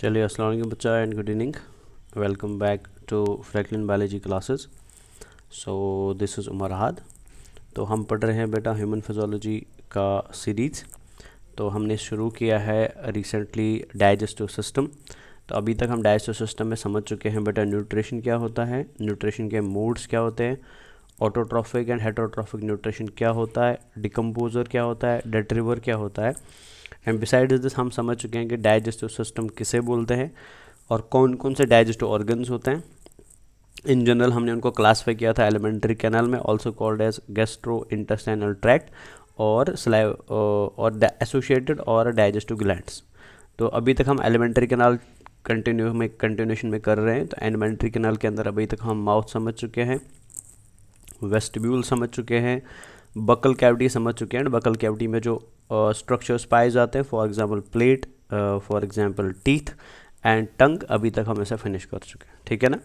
चलिए अस्सलाम वालेकुम बच्चा and good evening. Welcome back to Franklin biology classes. So this is Umar Ahad. तो हम पढ़ रहे हैं बेटा ह्यूमन फिजियोलॉजी का सीरीज़। तो हमने शुरू किया है रिसेंटली डाइजेस्टिव सिस्टम। तो अभी तक हम डाइजेस्टिव सिस्टम में समझ चुके हैं बेटा न्यूट्रिशन क्या होता है, न्यूट्रिशन के मोड्स क्या होते हैं, ऑटोट्रॉफिक एंड हेटरोट्रॉफिक न्यूट्रिशन क्या होता है, डिकम्पोजर क्या होता है, डेट्रीवर क्या होता है। एंड बिसाइड्स दिस हम समझ चुके हैं कि डाइजेस्टिव सिस्टम किसे बोलते हैं और कौन कौन से डाइजेस्टिव ऑर्गन्स होते हैं। इन जनरल हमने उनको क्लासीफाई किया था एलिमेंट्री कैनल में, also called as gastro intestinal tract और स्लाइव और एसोसिएटेड और डाइजेस्टिव ग्लैंड्स। तो अभी तक हम एलिमेंट्री कैनाल कंटिन्यूशन में कर रहे हैं। तो एलिमेंट्री कैनाल के अंदर अभी तक हम माउथ समझ चुके हैं, वेस्टिब्यूल समझ चुके हैं, बकल कैविटी समझ चुके हैं। बकल कैविटी में जो स्ट्रक्चर्स पाए जाते हैं, for example plate, for example teeth and tongue, अभी तक हम ऐसा फिनिश कर चुके हैं। ठीक है ना।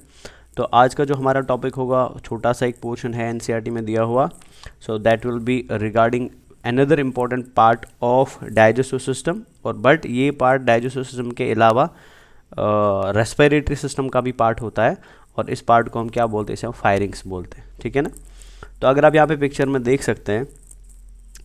तो आज का जो हमारा टॉपिक होगा, छोटा सा एक पोर्शन है एनसीईआरटी में दिया हुआ। So that will be regarding another important part of digestive system. और बट ये पार्ट डाइजेस्टिव सिस्टम के अलावा रेस्पिरेटरी सिस्टम का भी पार्ट होता है, और इस पार्ट को हम क्या बोलते हैं, इसे हम फायरिंग्स बोलते हैं। ठीक है ना। तो अगर आप यहाँ पे पिक्चर में देख सकते हैं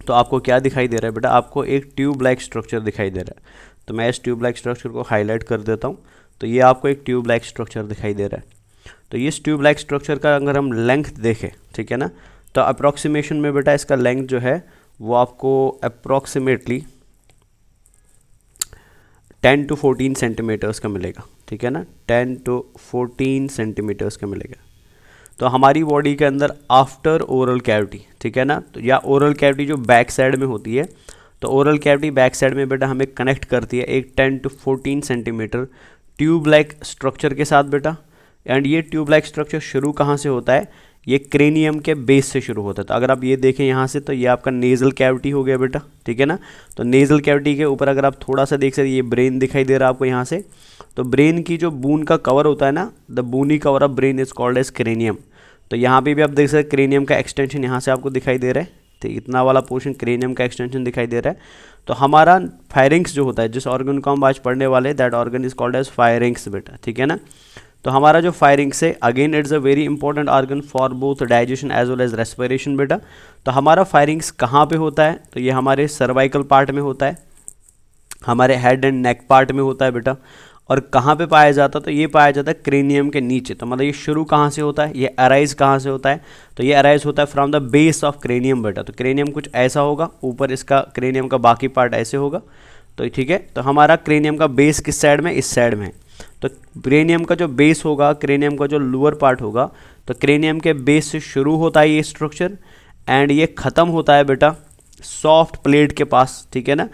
तो आपको क्या दिखाई दे रहा है बेटा, आपको एक ट्यूब लाइक स्ट्रक्चर दिखाई दे रहा है। तो मैं इस ट्यूब लाइक स्ट्रक्चर को हाईलाइट कर देता हूँ। तो ये आपको एक ट्यूब लाइक स्ट्रक्चर दिखाई दे रहा है। तो इस ट्यूब लाइक स्ट्रक्चर का अगर हम लेंथ देखें, ठीक है ना, तो अप्रॉक्सीमेशन में बेटा इसका लेंथ जो है वो आपको अप्रॉक्सीमेटली 10 to 14 सेंटीमीटर्स का मिलेगा। ठीक है ना, 10 to 14 सेंटीमीटर्स का मिलेगा। तो हमारी बॉडी के अंदर आफ्टर ओरल कैविटी, ठीक है ना, तो या ओरल कैविटी जो बैक साइड में होती है, तो ओरल कैविटी बैक साइड में बेटा हमें कनेक्ट करती है एक 10 to 14 centimetre tube like structure के साथ बेटा। एंड ये ट्यूब लाइक स्ट्रक्चर शुरू कहाँ से होता है, ये क्रेनियम के बेस से शुरू होता है। तो अगर आप ये देखें यहाँ से, तो ये आपका नेज़ल कैविटी हो गया बेटा। ठीक है ना। तो नेज़ल कैविटी के ऊपर अगर आप थोड़ा सा देख सकते, ये ब्रेन दिखाई दे रहा है आपको यहाँ से। तो ब्रेन की जो बून का कवर होता है ना, the bony cover of brain is called as cranium. तो यहाँ पे भी आप देख सकते क्रेनियम का एक्सटेंशन यहाँ से आपको दिखाई दे रहा है। तो इतना वाला पोर्शन क्रेनियम का एक्सटेंशन दिखाई दे रहा है। तो हमारा फायरिंग्स जो होता है, जिस ऑर्गन को हम आज पढ़ने वाले, that organ is called as pharynx बेटा। ठीक है ना। तो हमारा जो फायरिंग्स है, again it's a very important organ for both digestion as well as respiration बेटा। तो हमारा फायरिंग्स कहाँ पे होता है, तो ये हमारे सर्वाइकल पार्ट में होता है, हमारे हेड एंड नेक पार्ट में होता है बेटा। और कहाँ पे पाया जाता है, तो ये पाया जाता है क्रेनियम के नीचे। तो मतलब ये शुरू कहाँ से होता है, ये अराइज कहाँ से होता है, तो ये अराइज होता है from the base of cranium बेटा। तो क्रेनियम कुछ ऐसा होगा, ऊपर इसका क्रेनियम का बाकी पार्ट ऐसे होगा। तो ठीक है, तो हमारा क्रेनियम का बेस किस साइड में, इस साइड में है। तो क्रेनियम का जो बेस होगा, क्रेनियम का जो लोअर पार्ट होगा, तो क्रेनियम के बेस से शुरू होता है ये स्ट्रक्चर, एंड ये ख़त्म होता है बेटा सॉफ्ट प्लेट के पास। ठीक है ना।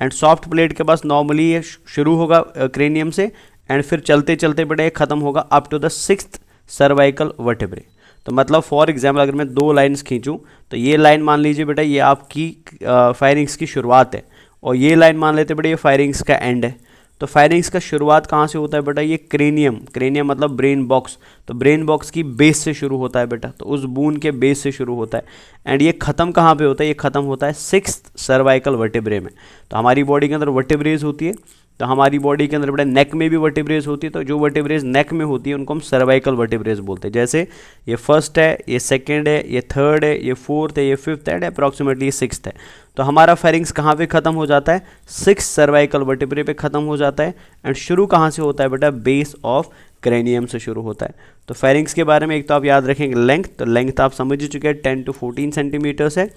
एंड सॉफ्ट प्लेट के पास नॉर्मली ये शुरू होगा क्रेनियम से, एंड फिर चलते चलते बेटा ये ख़त्म होगा up to the 6th cervical vertebrae. तो मतलब फॉर एग्जाम्पल अगर मैं दो लाइन्स खींचूँ, तो ये लाइन मान लीजिए बेटा ये आपकी फायरिंग्स की शुरुआत है, और ये लाइन मान लेते बेटा ये फायरिंग्स का एंड है। तो फायरिंग्स का शुरुआत कहाँ से होता है बेटा, ये क्रेनियम मतलब ब्रेन बॉक्स। तो ब्रेन बॉक्स की बेस से शुरू होता है बेटा, तो उस बून के बेस से शुरू होता है। एंड ये ख़त्म कहाँ पे होता है, ये ख़त्म होता है 6th सर्वाइकल वर्टेब्रे में। तो हमारी बॉडी के अंदर वर्टेब्रेज होती है। तो हमारी बॉडी के अंदर बेटा नेक में भी वर्टेब्रेज होती है। तो जो वर्टेब्रेज नेक में होती है उनको हम सर्वाइकल वर्टेब्रेज बोलते हैं। जैसे ये फर्स्ट है, ये सेकंड है, ये थर्ड है, ये फोर्थ है, ये फिफ्थ है, अप्रॉक्सीमेटली ये 6th है। तो हमारा फायरिंग्स कहाँ पे ख़त्म हो जाता है, 6th सर्वाइकल वर्टेब्रे पे ख़त्म हो जाता है। एंड शुरू कहाँ से होता है बेटा, बेस ऑफ क्रेनियम से शुरू होता है। तो फायरिंग्स के बारे में एक तो आप याद रखेंगे लेंथ, तो लेंथ आप समझ ही चुके हैं 10 to 14 सेंटीमीटर्स है।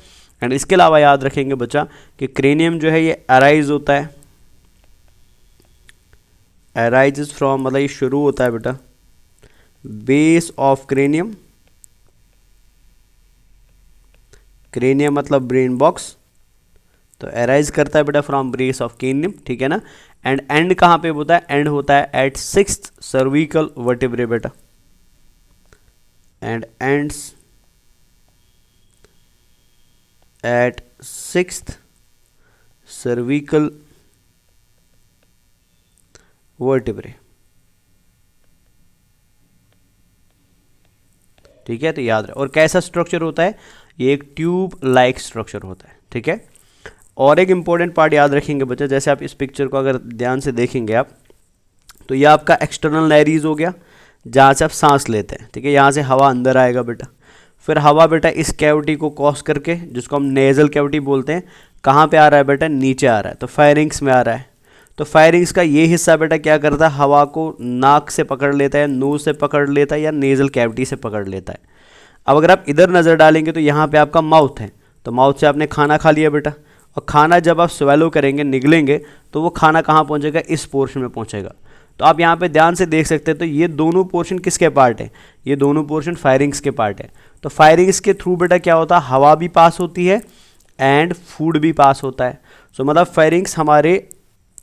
एंड इसके अलावा याद रखेंगे बच्चा कि क्रेनियम जो है ये अराइज होता है, अराइजेस फ्रॉम मतलब ये शुरू होता है बेटा बेस ऑफ क्रेनियम। क्रेनियम मतलब ब्रेन बॉक्स, तो अराइज करता है बेटा फ्रॉम बेस ऑफ क्रेनियम। ठीक है ना। एंड एंड कहाँ पे होता है, एंड होता है एट 6th सर्विकल वर्टेब्रे बेटा, and ends at 6th cervical vertebrae. ठीक है, तो याद रहे। और कैसा स्ट्रक्चर होता है, ये एक ट्यूब लाइक स्ट्रक्चर होता है। ठीक है। और एक इंपॉर्टेंट पार्ट याद रखेंगे बच्चे, जैसे आप इस पिक्चर को अगर ध्यान से देखेंगे आप, तो ये आपका एक्सटर्नल नैरीज हो गया, जहाँ से आप सांस लेते हैं, ठीक है। यहाँ से हवा अंदर आएगा बेटा, फिर हवा बेटा इस कैविटी को क्रॉस करके, जिसको हम नेजल कैविटी बोलते हैं, कहाँ पे आ रहा है बेटा, नीचे आ रहा है, तो फायरिंग्स में आ रहा है। तो फायरिंग्स का ये हिस्सा बेटा क्या करता है, हवा को नाक से पकड़ लेता है, नोज से पकड़ लेता है, या नेजल कैविटी से पकड़ लेता है। अब अगर आप इधर नज़र डालेंगे तो यहाँ पे आपका माउथ है, तो माउथ से आपने खाना खा लिया बेटा, और खाना जब आप स्वेलो करेंगे, निगलेंगे, तो वो खाना कहाँ पहुँचेगा, इस पोर्शन में पहुँचेगा। तो आप यहाँ पे ध्यान से देख सकते हैं, तो ये दोनों पोर्शन किसके पार्ट है, ये दोनों पोर्शन फायरिंग्स के पार्ट है। तो फायरिंग्स के थ्रू बेटा क्या होता है, हवा भी पास होती है एंड फूड भी पास होता है। सो मतलब फायरिंग्स हमारे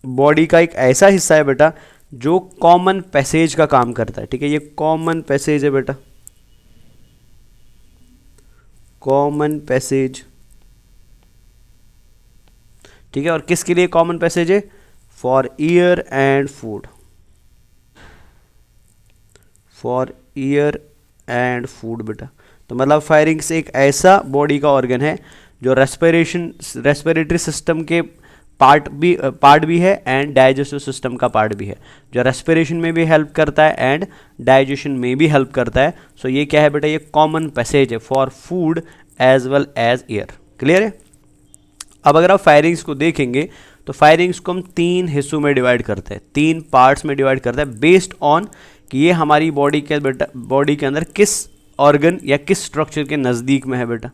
बॉडी का एक ऐसा हिस्सा है बेटा जो कॉमन पैसेज का काम करता है, ठीक है। ये कॉमन पैसेज है बेटा, कॉमन पैसेज, ठीक है। और किसके लिए कॉमन पैसेज है, for year and food, for year and food बेटा। तो मतलब फायरिंग्स एक ऐसा बॉडी का ऑर्गन है जो रेस्पिरेटरी सिस्टम के पार्ट भी है एंड डाइजेस्टिव सिस्टम का पार्ट भी है, जो रेस्पिरेशन में भी हेल्प करता है एंड डाइजेशन में भी हेल्प करता है। सो ये क्या है बेटा, ये कॉमन पैसेज है for food as well as air. Clear है। अब अगर आप फायरिंग्स को देखेंगे तो फायरिंग्स को हम 3 हिस्सों में डिवाइड करते हैं, 3 पार्ट्स में डिवाइड करते हैं, बेस्ड ऑन कि ये हमारी बॉडी के अंदर किस ऑर्गन या किस स्ट्रक्चर के नज़दीक में है बेटा।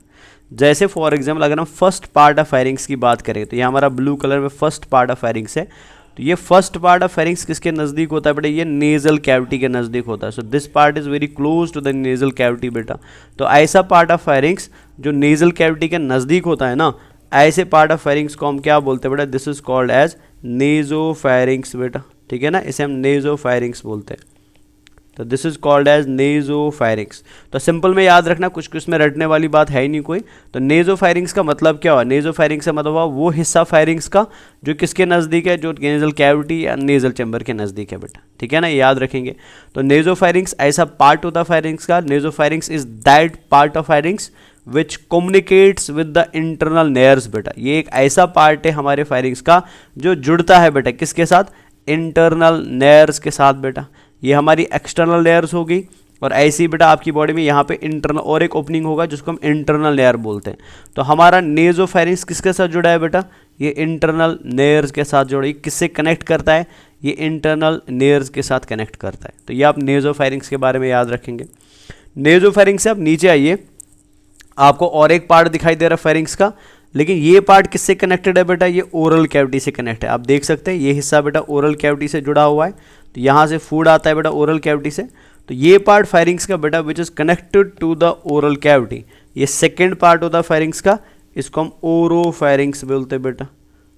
जैसे फॉर एग्जाम्पल अगर हम फर्स्ट पार्ट ऑफ फायरिंग्स की बात करें तो ये हमारा ब्लू कलर में फर्स्ट पार्ट ऑफ फायरिंग्स है। तो ये फर्स्ट पार्ट ऑफ फायरिंग्स किसके नज़दीक होता है बेटा, ये नेजल कैविटी के नज़दीक होता है। So this part is very close to the nasal cavity बेटा। तो ऐसा पार्ट ऑफ फायरिंग्स जो नेजल कैविटी के नज़दीक होता है ना, ऐसे पार्ट ऑफ फायरिंग्स को हम क्या बोलते हैं बेटा, दिस इज कॉल्ड एज नेजोफायरिंग्स बेटा, ठीक है ना, इसे हम नेजोफायरिंग्स बोलते हैं। तो दिस इज कॉल्ड एज नेजोफायरिंग्स। तो सिंपल में याद रखना, कुछ इसमें रटने वाली बात है ही नहीं कोई। तो नेजोफायरिंग्स का मतलब क्या हुआ, नेजोफायरिंग्स का मतलब हुआ वो हिस्सा फायरिंग्स का जो किसके नज़दीक है, जो नेजल कैविटी या नेजल चैम्बर के नज़दीक है बेटा, ठीक है ना, ये याद रखेंगे। तो नेजोफायरिंग्स ऐसा पार्ट होता है फायरिंग्स का। Nasopharynx is that part of pharynx which communicates with the internal nares बेटा। ये एक ऐसा पार्ट है हमारे फायरिंग्स का जो जुड़ता है बेटा किसके साथ, इंटरनल नेयर्स के साथ बेटा। ये हमारी एक्सटर्नल लेयर्स होगी, और ऐसी बेटा आपकी बॉडी में यहाँ पे इंटरनल और एक ओपनिंग होगा जिसको हम इंटरनल लेयर बोलते हैं। तो हमारा नेजोफायरिंग्स किसके साथ जुड़ा है बेटा, ये इंटरनल नेयर्स के साथ जुड़ा है। किससे कनेक्ट करता है, ये इंटरनल नेयर्स के साथ कनेक्ट करता है। तो ये आप नेजोफायरिंग्स के बारे में याद रखेंगे। नेजोफायरिंग्स से आप नीचे आइए, आपको और एक पार्ट दिखाई दे रहा है फायरिंग्स का, लेकिन ये पार्ट किससे कनेक्टेड है बेटा, ये ओरल कैविटी से कनेक्ट है। आप देख सकते हैं ये हिस्सा बेटा ओरल कैविटी से जुड़ा हुआ है। तो यहाँ से फूड आता है बेटा ओरल कैविटी से। तो ये पार्ट फायरिंग्स का बेटा which is connected to the oral cavity, ये सेकेंड पार्ट होता है फायरिंग्स का, इसको हम ओरोफायरिंग्स बोलते हैं बेटा।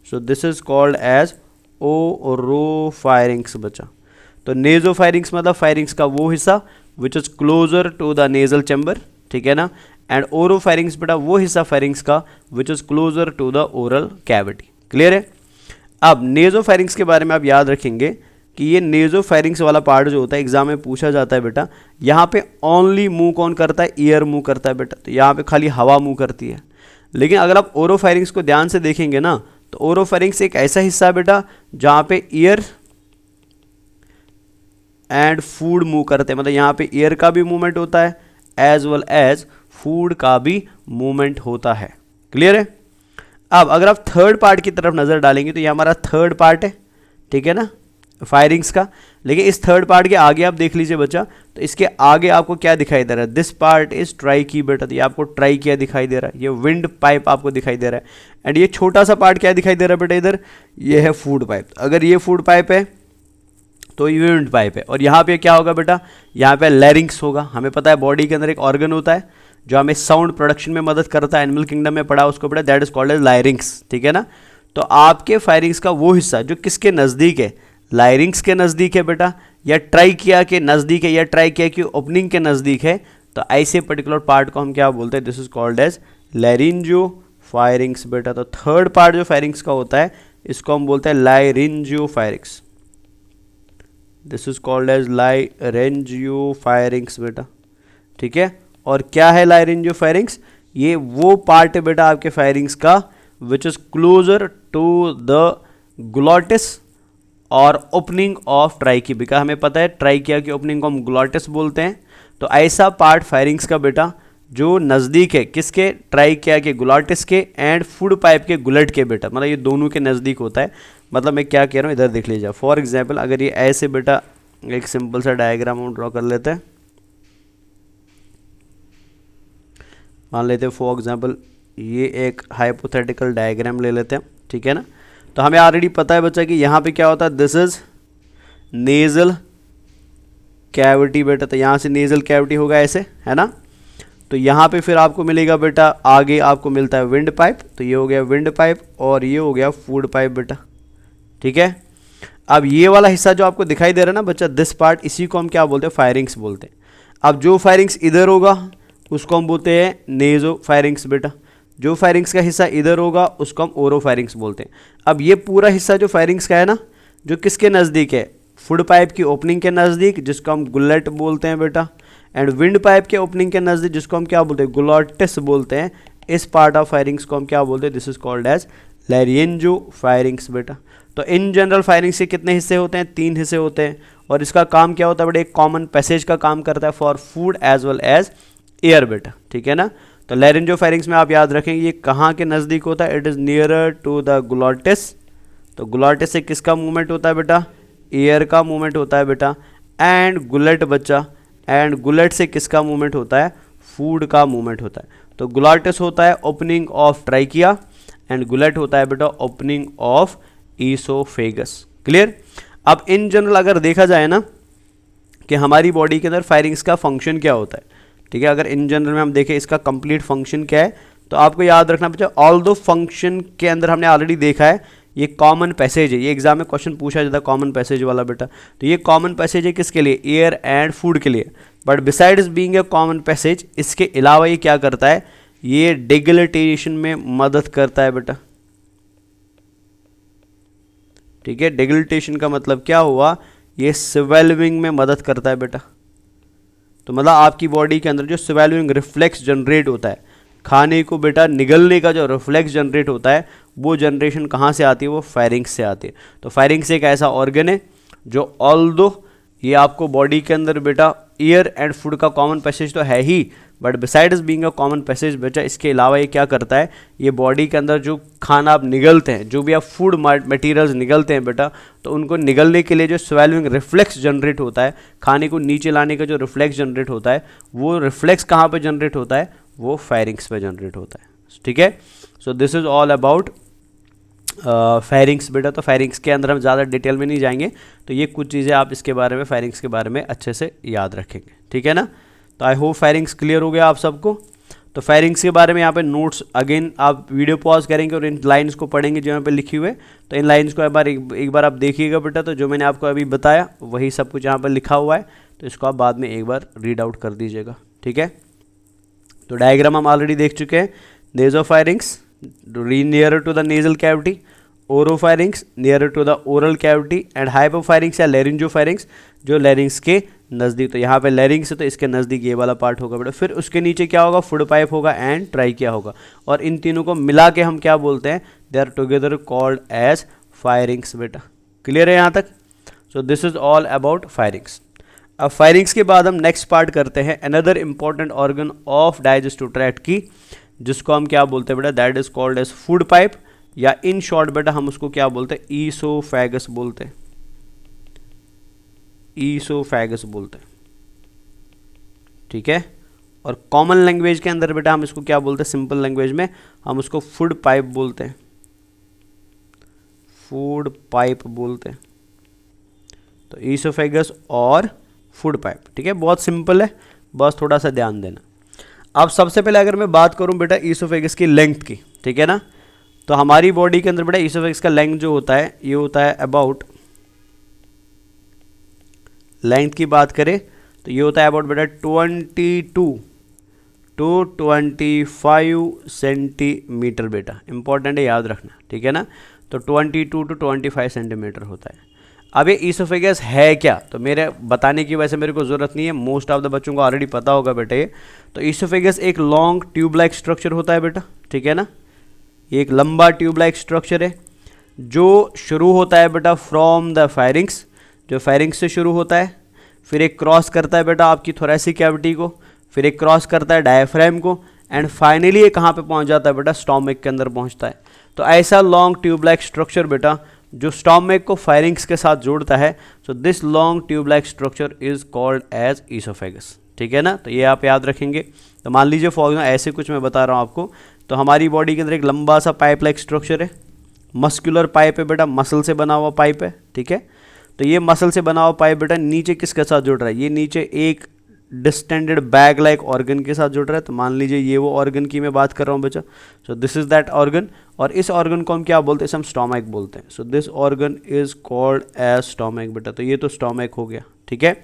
सो this is called as oropharynx बच्चा। तो नेजोफायरिंग्स मतलब फायरिंग्स का वो हिस्सा which is closer to the nasal chamber, ठीक है ना, एंड ओरोफायरिंग्स बेटा वो हिस्सा फायरिंग्स का which is closer to the oral cavity. Clear है। अब नेजोफायरिंग्स के बारे में आप याद रखेंगे कि ये नेजोफायरिंग्स वाला पार्ट जो होता है एग्जाम में पूछा जाता है बेटा, यहाँ पे ओनली मूव कौन करता है, ईयर मूव करता है बेटा। तो यहाँ पे खाली हवा मूव करती है। लेकिन अगर आप ओरोफायरिंग्स को ध्यान से देखेंगे ना, तो ओरोफायरिंग्स एक ऐसा हिस्सा है बेटा जहाँ पे ईयर एंड फूड मूव करते हैं। मतलब यहाँ पे ईयर का भी मूवमेंट होता है एज वेल एज फूड का भी मूवमेंट होता है। क्लियर है। अब अगर आप थर्ड पार्ट की तरफ नज़र डालेंगे तो ये हमारा थर्ड पार्ट है, ठीक है ना, फायरिंग्स का। लेकिन इस थर्ड पार्ट के आगे आप देख लीजिए बच्चा, तो इसके आगे आपको क्या दिखाई दे रहा है, दिस पार्ट इज ट्राइकी बेटा। तो ये आपको ट्राइकिया दिखाई दे रहा है, ये विंड पाइप आपको दिखाई दे रहा है। एंड ये छोटा सा पार्ट क्या दिखाई दे रहा है बेटा, इधर ये है फूड पाइप। अगर ये फूड पाइप है तो ये विंड पाइप है। और यहाँ पे क्या होगा बेटा, यहाँ पे लैरिंग्स होगा। हमें पता है बॉडी के अंदर एक ऑर्गन होता है जो हमें साउंड प्रोडक्शन में मदद करता है, एनिमल किंगडम में पढ़ा उसको बेटा, that is called as larynx, ठीक है ना। तो आपके फायरिंग्स का वो हिस्सा जो किसके नज़दीक है, लायरिंग्स के नज़दीक है बेटा, या ट्राइकिया के नज़दीक है, या ट्राइकिया की ओपनिंग के नज़दीक है, तो ऐसे पर्टिकुलर पार्ट को हम क्या बोलते हैं, this is called as laryngopharynx बेटा। तो थर्ड पार्ट जो फायरिंग्स का होता है इसको हम बोलते हैं laryngopharynx, this is called as laryngopharynx बेटा, ठीक है। और क्या है लायरिंजियो फायरिंग्स, ये वो पार्ट है बेटा आपके फायरिंग्स का which is closer to the glottis और ओपनिंग ऑफ ट्राइकिया, हमें पता है ट्राइकिया की ओपनिंग को हम ग्लॉटिस बोलते हैं। तो ऐसा पार्ट फायरिंग्स का बेटा जो नज़दीक है किसके, ट्राइकिया के, ग्लॉटिस के एंड फूड पाइप के, गुलेट के बेटा, मतलब ये दोनों के नज़दीक होता है। मतलब मैं क्या कह रहा हूँ इधर देख लीजिए। फॉर एग्जाम्पल अगर ये ऐसे बेटा एक सिंपल सा डायग्राम हम ड्रॉ कर लेते हैं, मान लेते हैं फॉर एग्जाम्पल ये एक हाइपोथेटिकल डायग्राम ले लेते हैं, ठीक है ना। तो हमें ऑलरेडी पता है बच्चा कि यहाँ पे क्या होता है, दिस इज नेजल कैविटी बेटा। तो यहाँ से नेजल कैविटी होगा ऐसे, है ना। तो यहाँ पे फिर आपको मिलेगा बेटा, आगे आपको मिलता है विंड पाइप। तो ये हो गया विंड पाइप और ये हो गया फूड पाइप बेटा, ठीक है। अब ये वाला हिस्सा जो आपको दिखाई दे रहा है ना बच्चा, दिस पार्ट, इसी को हम क्या बोलते हैं, फायरिंग्स बोलते हैं। अब जो फायरिंग्स इधर होगा उसको हम बोलते हैं नेजो फायरिंग्स बेटा। जो फायरिंग्स का हिस्सा इधर होगा उसको हम ओरो फायरिंग्स बोलते हैं। अब ये पूरा हिस्सा जो फायरिंग्स का है ना, जो किसके नज़दीक है, फूड पाइप की ओपनिंग के नज़दीक, जिसको हम गुलेट बोलते हैं बेटा, एंड विंड पाइप के ओपनिंग के नज़दीक, जिसको हम क्या बोलते हैं, ग्लॉटिस बोलते हैं। इस पार्ट ऑफ फायरिंग्स को हम क्या बोलते हैं, this is called as laryngopharynx बेटा। तो इन जनरल फायरिंग्स के कितने हिस्से होते हैं, 3 हिस्से होते हैं। और इसका काम क्या होता है बेटा, एक कॉमन पैसेज का काम करता है for food as well as air बेटा, ठीक है ना। तो लैरिंजो फायरिंग्स में आप याद रखेंगे ये कहाँ के नज़दीक होता है, it is nearer to the glottis. तो ग्लॉटिस से किसका मूवमेंट होता है बेटा, एयर का मूवमेंट होता है बेटा। एंड गुलेट बच्चा, एंड गुलेट से किसका मूवमेंट होता है, फूड का मूवमेंट होता है। तो ग्लॉटिस होता है opening of trachea and gullet होता है बेटा ओपनिंग ऑफ ईसोफेगस। क्लियर। अब इन जनरल अगर देखा जाए ना कि हमारी बॉडी के अंदर फायरिंग्स का फंक्शन क्या होता है, ठीक है। अगर इन जनरल में हम देखें इसका कंप्लीट फंक्शन क्या है, तो आपको याद रखना बच्चा, ऑल दो फंक्शन के अंदर हमने ऑलरेडी देखा है ये कॉमन पैसेज है। ये एग्जाम में क्वेश्चन पूछा जाता है कॉमन पैसेज वाला बेटा। तो ये कॉमन पैसेज है किसके लिए, एयर एंड फूड के लिए। But besides being a common passage, इसके अलावा ये क्या करता है, ये डिग्लिटेशन में मदद करता है बेटा, ठीक है। डिग्लिटेशन का मतलब क्या हुआ, ये स्वेल्विंग में मदद करता है बेटा। तो मतलब आपकी बॉडी के अंदर जो स्वेल्विंग रिफ्लेक्स जनरेट होता है, खाने को बेटा निगलने का जो रिफ्लेक्स जनरेट होता है, वो जनरेशन कहाँ से आती है, वो फायरिंग्स से आती है। तो फायरिंग्स एक ऐसा ऑर्गन है जो ऑल्दो ये आपको बॉडी के अंदर बेटा एयर एंड फूड का कॉमन पैसेज तो है ही, but besides being a common passage बेटा इसके अलावा ये क्या करता है, ये बॉडी के अंदर जो खाना आप निगलते हैं, जो भी आप फूड मटेरियल्स निगलते हैं बेटा, तो उनको निगलने के लिए जो स्वेल्विंग रिफ्लेक्स जनरेट होता है, खाने को नीचे लाने का जो रिफ्लेक्स जनरेट होता है, वो रिफ्लेक्स कहाँ पे जनरेट होता है, वो फायरिंग्स पे जनरेट होता है, ठीक है। So this is all about firings बेटा। तो फायरिंग्स के अंदर हम ज़्यादा डिटेल में नहीं जाएंगे, तो ये कुछ चीज़ें आप इसके बारे में, फायरिंग्स के बारे में अच्छे से याद रखेंगे, ठीक है ना। तो आई होप फायरिंग्स क्लियर हो गया आप सबको। तो फायरिंग्स के बारे में यहाँ पे नोट्स अगेन आप वीडियो पॉज करेंगे और इन लाइंस को पढ़ेंगे जो यहाँ पे लिखी हुए। तो इन लाइंस को एक बार आप देखिएगा बेटा। तो जो मैंने आपको अभी बताया वही सब कुछ यहाँ पर लिखा हुआ है, तो इसको आप बाद में एक बार रीड आउट कर दीजिएगा, ठीक है। तो डायग्राम हम ऑलरेडी देख चुके हैं। Nasopharynx nearer to the nasal cavity, oropharynx nearer to the oral cavity, and hypopharynx या लैरिंजो फायरिंग्स जो लैरिंग्स के नज़दीक। तो यहाँ पे लैरिंग्स है तो इसके नज़दीक ये वाला पार्ट होगा बेटा। फिर उसके नीचे क्या होगा, फूड पाइप होगा एंड ट्राइकिया होगा। और इन तीनों को मिला के हम क्या बोलते हैं, they are together called as pharynx बेटा। क्लियर है यहाँ तक। So this is all about pharynx. अब फायरिंग्स के बाद हम नेक्स्ट पार्ट करते हैं another important organ of digestive tract की, जिसको हम क्या बोलते हैं बेटा, that is called as food pipe, या इन शॉर्ट बेटा हम उसको क्या बोलते हैं, ईसोफेगस बोलते हैं। ईसोफेगस बोलते हैं, ठीक है। और कॉमन लैंग्वेज के अंदर बेटा हम इसको क्या बोलते हैं, सिंपल लैंग्वेज में हम उसको फूड पाइप बोलते हैं। फूड पाइप बोलते हैं। तो ईसोफेगस और फूड पाइप, ठीक है, बहुत सिंपल है, बस थोड़ा सा ध्यान देना। अब सबसे पहले अगर मैं बात करूं बेटा ईसोफेगस की लेंथ की, ठीक है ना। तो हमारी बॉडी के अंदर बेटा ईसोफेगस का लेंथ जो होता है ये होता है अबाउट, लेंथ की बात करें तो ये होता है अबाउट बेटा 22 to 25 सेंटीमीटर बेटा। इंपॉर्टेंट है, याद रखना, ठीक है ना। तो 22 to 25 सेंटीमीटर होता है। अब ये ईसोफेगस है क्या, तो मेरे बताने की वजह से मेरे को ज़रूरत नहीं है, मोस्ट ऑफ द बच्चों को ऑलरेडी पता होगा बेटा ये। तो ईसोफेगस एक लॉन्ग ट्यूब लाइक स्ट्रक्चर होता है बेटा, ठीक है ना। ये एक लंबा ट्यूब लाइक स्ट्रक्चर है जो शुरू होता है बेटा फ्रॉम द फायरिंग्स, जो फायरिंग्स से शुरू होता है, फिर एक क्रॉस करता है बेटा आपकी थोरेसिक कैविटी को, फिर एक क्रॉस करता है डायफ्राम को, एंड फाइनली ये कहाँ पे पहुँच जाता है बेटा, स्टोमक के अंदर पहुँचता है। तो ऐसा लॉन्ग ट्यूब लाइक स्ट्रक्चर बेटा जो स्टोमक को फायरिंग्स के साथ जोड़ता है, so this long tube like structure is called as oesophagus. ठीक है ना, तो ये आप याद रखेंगे। तो मान लीजिए फॉर एग्जाम्पल ऐसे कुछ मैं बता रहा हूँ आपको, तो हमारी बॉडी के अंदर एक लंबा सा पाइप लाइक स्ट्रक्चर है, मस्कुलर पाइप है बेटा, मसल से बना हुआ पाइप है। ठीक है, तो ये मसल से बना हुआ पाइप बेटा नीचे किसके साथ जुड़ रहा है, ये नीचे एक डिस्टेंडेड बैग लाइक ऑर्गन के साथ जुड़ रहा है। तो मान लीजिए ये वो ऑर्गन की मैं बात कर रहा हूँ बच्चा, so this is that organ, और इस ऑर्गन को हम क्या बोलते हैं, हम स्टोमक बोलते हैं। So this organ is called as stomach बेटा। तो ये तो स्टोमक हो गया। ठीक है,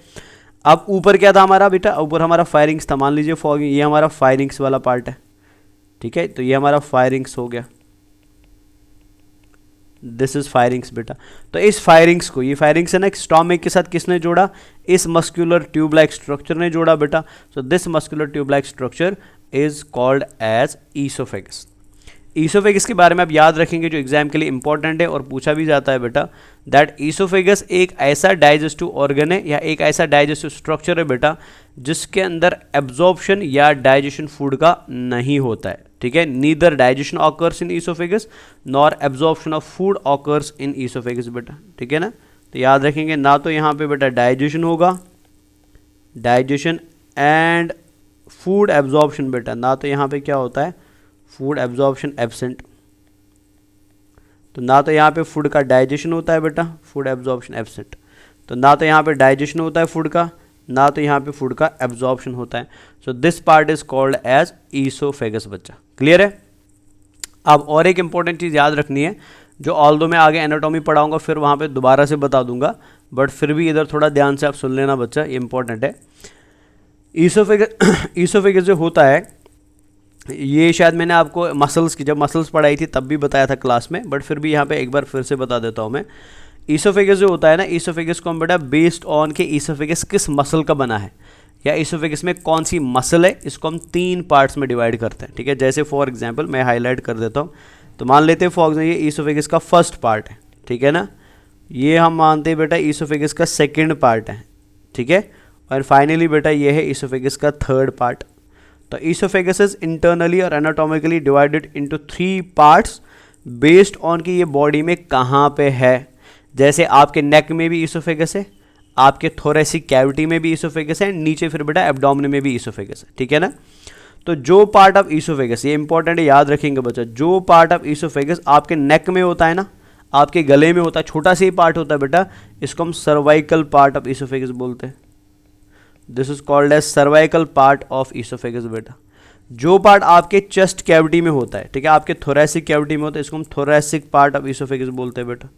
अब ऊपर क्या था हमारा बेटा, ऊपर हमारा फायरिंग्स था। मान लीजिए फॉर ये हमारा फायरिंग्स वाला पार्ट है। ठीक है, तो ये हमारा फायरिंग्स हो गया, दिस इज फायरिंग्स बेटा। तो इस फायरिंग्स को, ये फायरिंग्स है ना, स्टोमक के साथ किसने जोड़ा, इस मस्कुलर ट्यूब लाइक स्ट्रक्चर ने जोड़ा बेटा। सो this muscular tube like structure is called as oesophagus. Oesophagus के बारे में आप याद रखेंगे जो एग्जाम के लिए इंपॉर्टेंट है और पूछा भी जाता है बेटा, दैट ईसोफेगस एक ऐसा डाइजेस्टिव ऑर्गन है या एक ऐसा डाइजेस्टिव स्ट्रक्चर है बेटा जिसके अंदर एब्जॉर्प्शन या डाइजेशन फूड का नहीं होता है। ठीक है, neither digestion occurs in oesophagus nor absorption of food occurs in oesophagus बेटा। ठीक है ना, तो याद रखेंगे ना तो यहाँ पे बेटा डाइजेशन होगा, डाइजेशन एंड फूड एब्जॉर्प्शन बेटा, ना तो यहाँ पे क्या होता है, फूड एब्जॉर्प्शन एब्सेंट। तो ना तो यहाँ पे फूड का डाइजेशन होता है बेटा, फूड एब्जॉर्प्शन एब्सेंट। तो ना तो यहाँ पे डाइजेशन होता है फूड का, ना तो यहाँ पे फूड का एब्जॉर्प्शन होता है। So this part is called as oesophagus बच्चा। क्लियर है। अब और एक इंपॉर्टेंट चीज़ याद रखनी है, जो ऑल्दो मैं आगे एनाटॉमी पढ़ाऊंगा फिर वहाँ पे दोबारा से बता दूंगा, बट फिर भी इधर थोड़ा ध्यान से आप सुन लेना बच्चा, ये इंपॉर्टेंट है। ईसोफेगस जो होता है, ये शायद मैंने आपको मसल्स की, जब मसल्स पढ़ाई थी तब भी बताया था क्लास में, बट फिर भी यहाँ पे एक बार फिर से बता देता हूँ मैं। ईसोफेगस जो होता है ना, ईसोफेगस को हम बेटा बेस्ड ऑन के ईसोफेगस किस मसल का बना है या ईसोफेगस में कौन सी मसल है, इसको हम 3 पार्ट्स में डिवाइड करते हैं। ठीक है, जैसे फॉर एग्जांपल मैं हाईलाइट कर देता हूँ। तो मान लेते हैं फॉर एग्जाम्पल ये ईसोफेगस का फर्स्ट पार्ट है। ठीक है ना, ये हम मानते हैं बेटा ईसोफेगस का सेकेंड पार्ट है। ठीक है, और फाइनली बेटा ये है ईसोफेगस का थर्ड पार्ट। तो ईसोफेगस इज इंटरनली और anatomically divided into 3 parts based on कि ये बॉडी में कहाँ पे है। जैसे आपके नेक में भी ईसोफेगस है, आपके थोरेसिक कैविटी में भी ईसोफेगस है, नीचे फिर बेटा एब्डोमेन में भी ईसोफेगस है। ठीक है ना, तो जो पार्ट ऑफ ईसोफेगस, ये इंपॉर्टेंट है, याद रखेंगे बच्चा, जो पार्ट ऑफ ईसोफेगस आपके नेक में होता है ना, आपके गले में होता है, छोटा सा ही पार्ट होता है बेटा, इसको हम सर्वाइकल पार्ट ऑफ ईसोफेगस बोलते हैं। This is called as cervical part of oesophagus बेटा। जो पार्ट आपके चेस्ट कैविटी में होता है, ठीक है, आपके थोरेसिक कैविटी में होता है, इसको हम थोरेसिक पार्ट ऑफ ईसोफेगस बोलते हैं बेटा।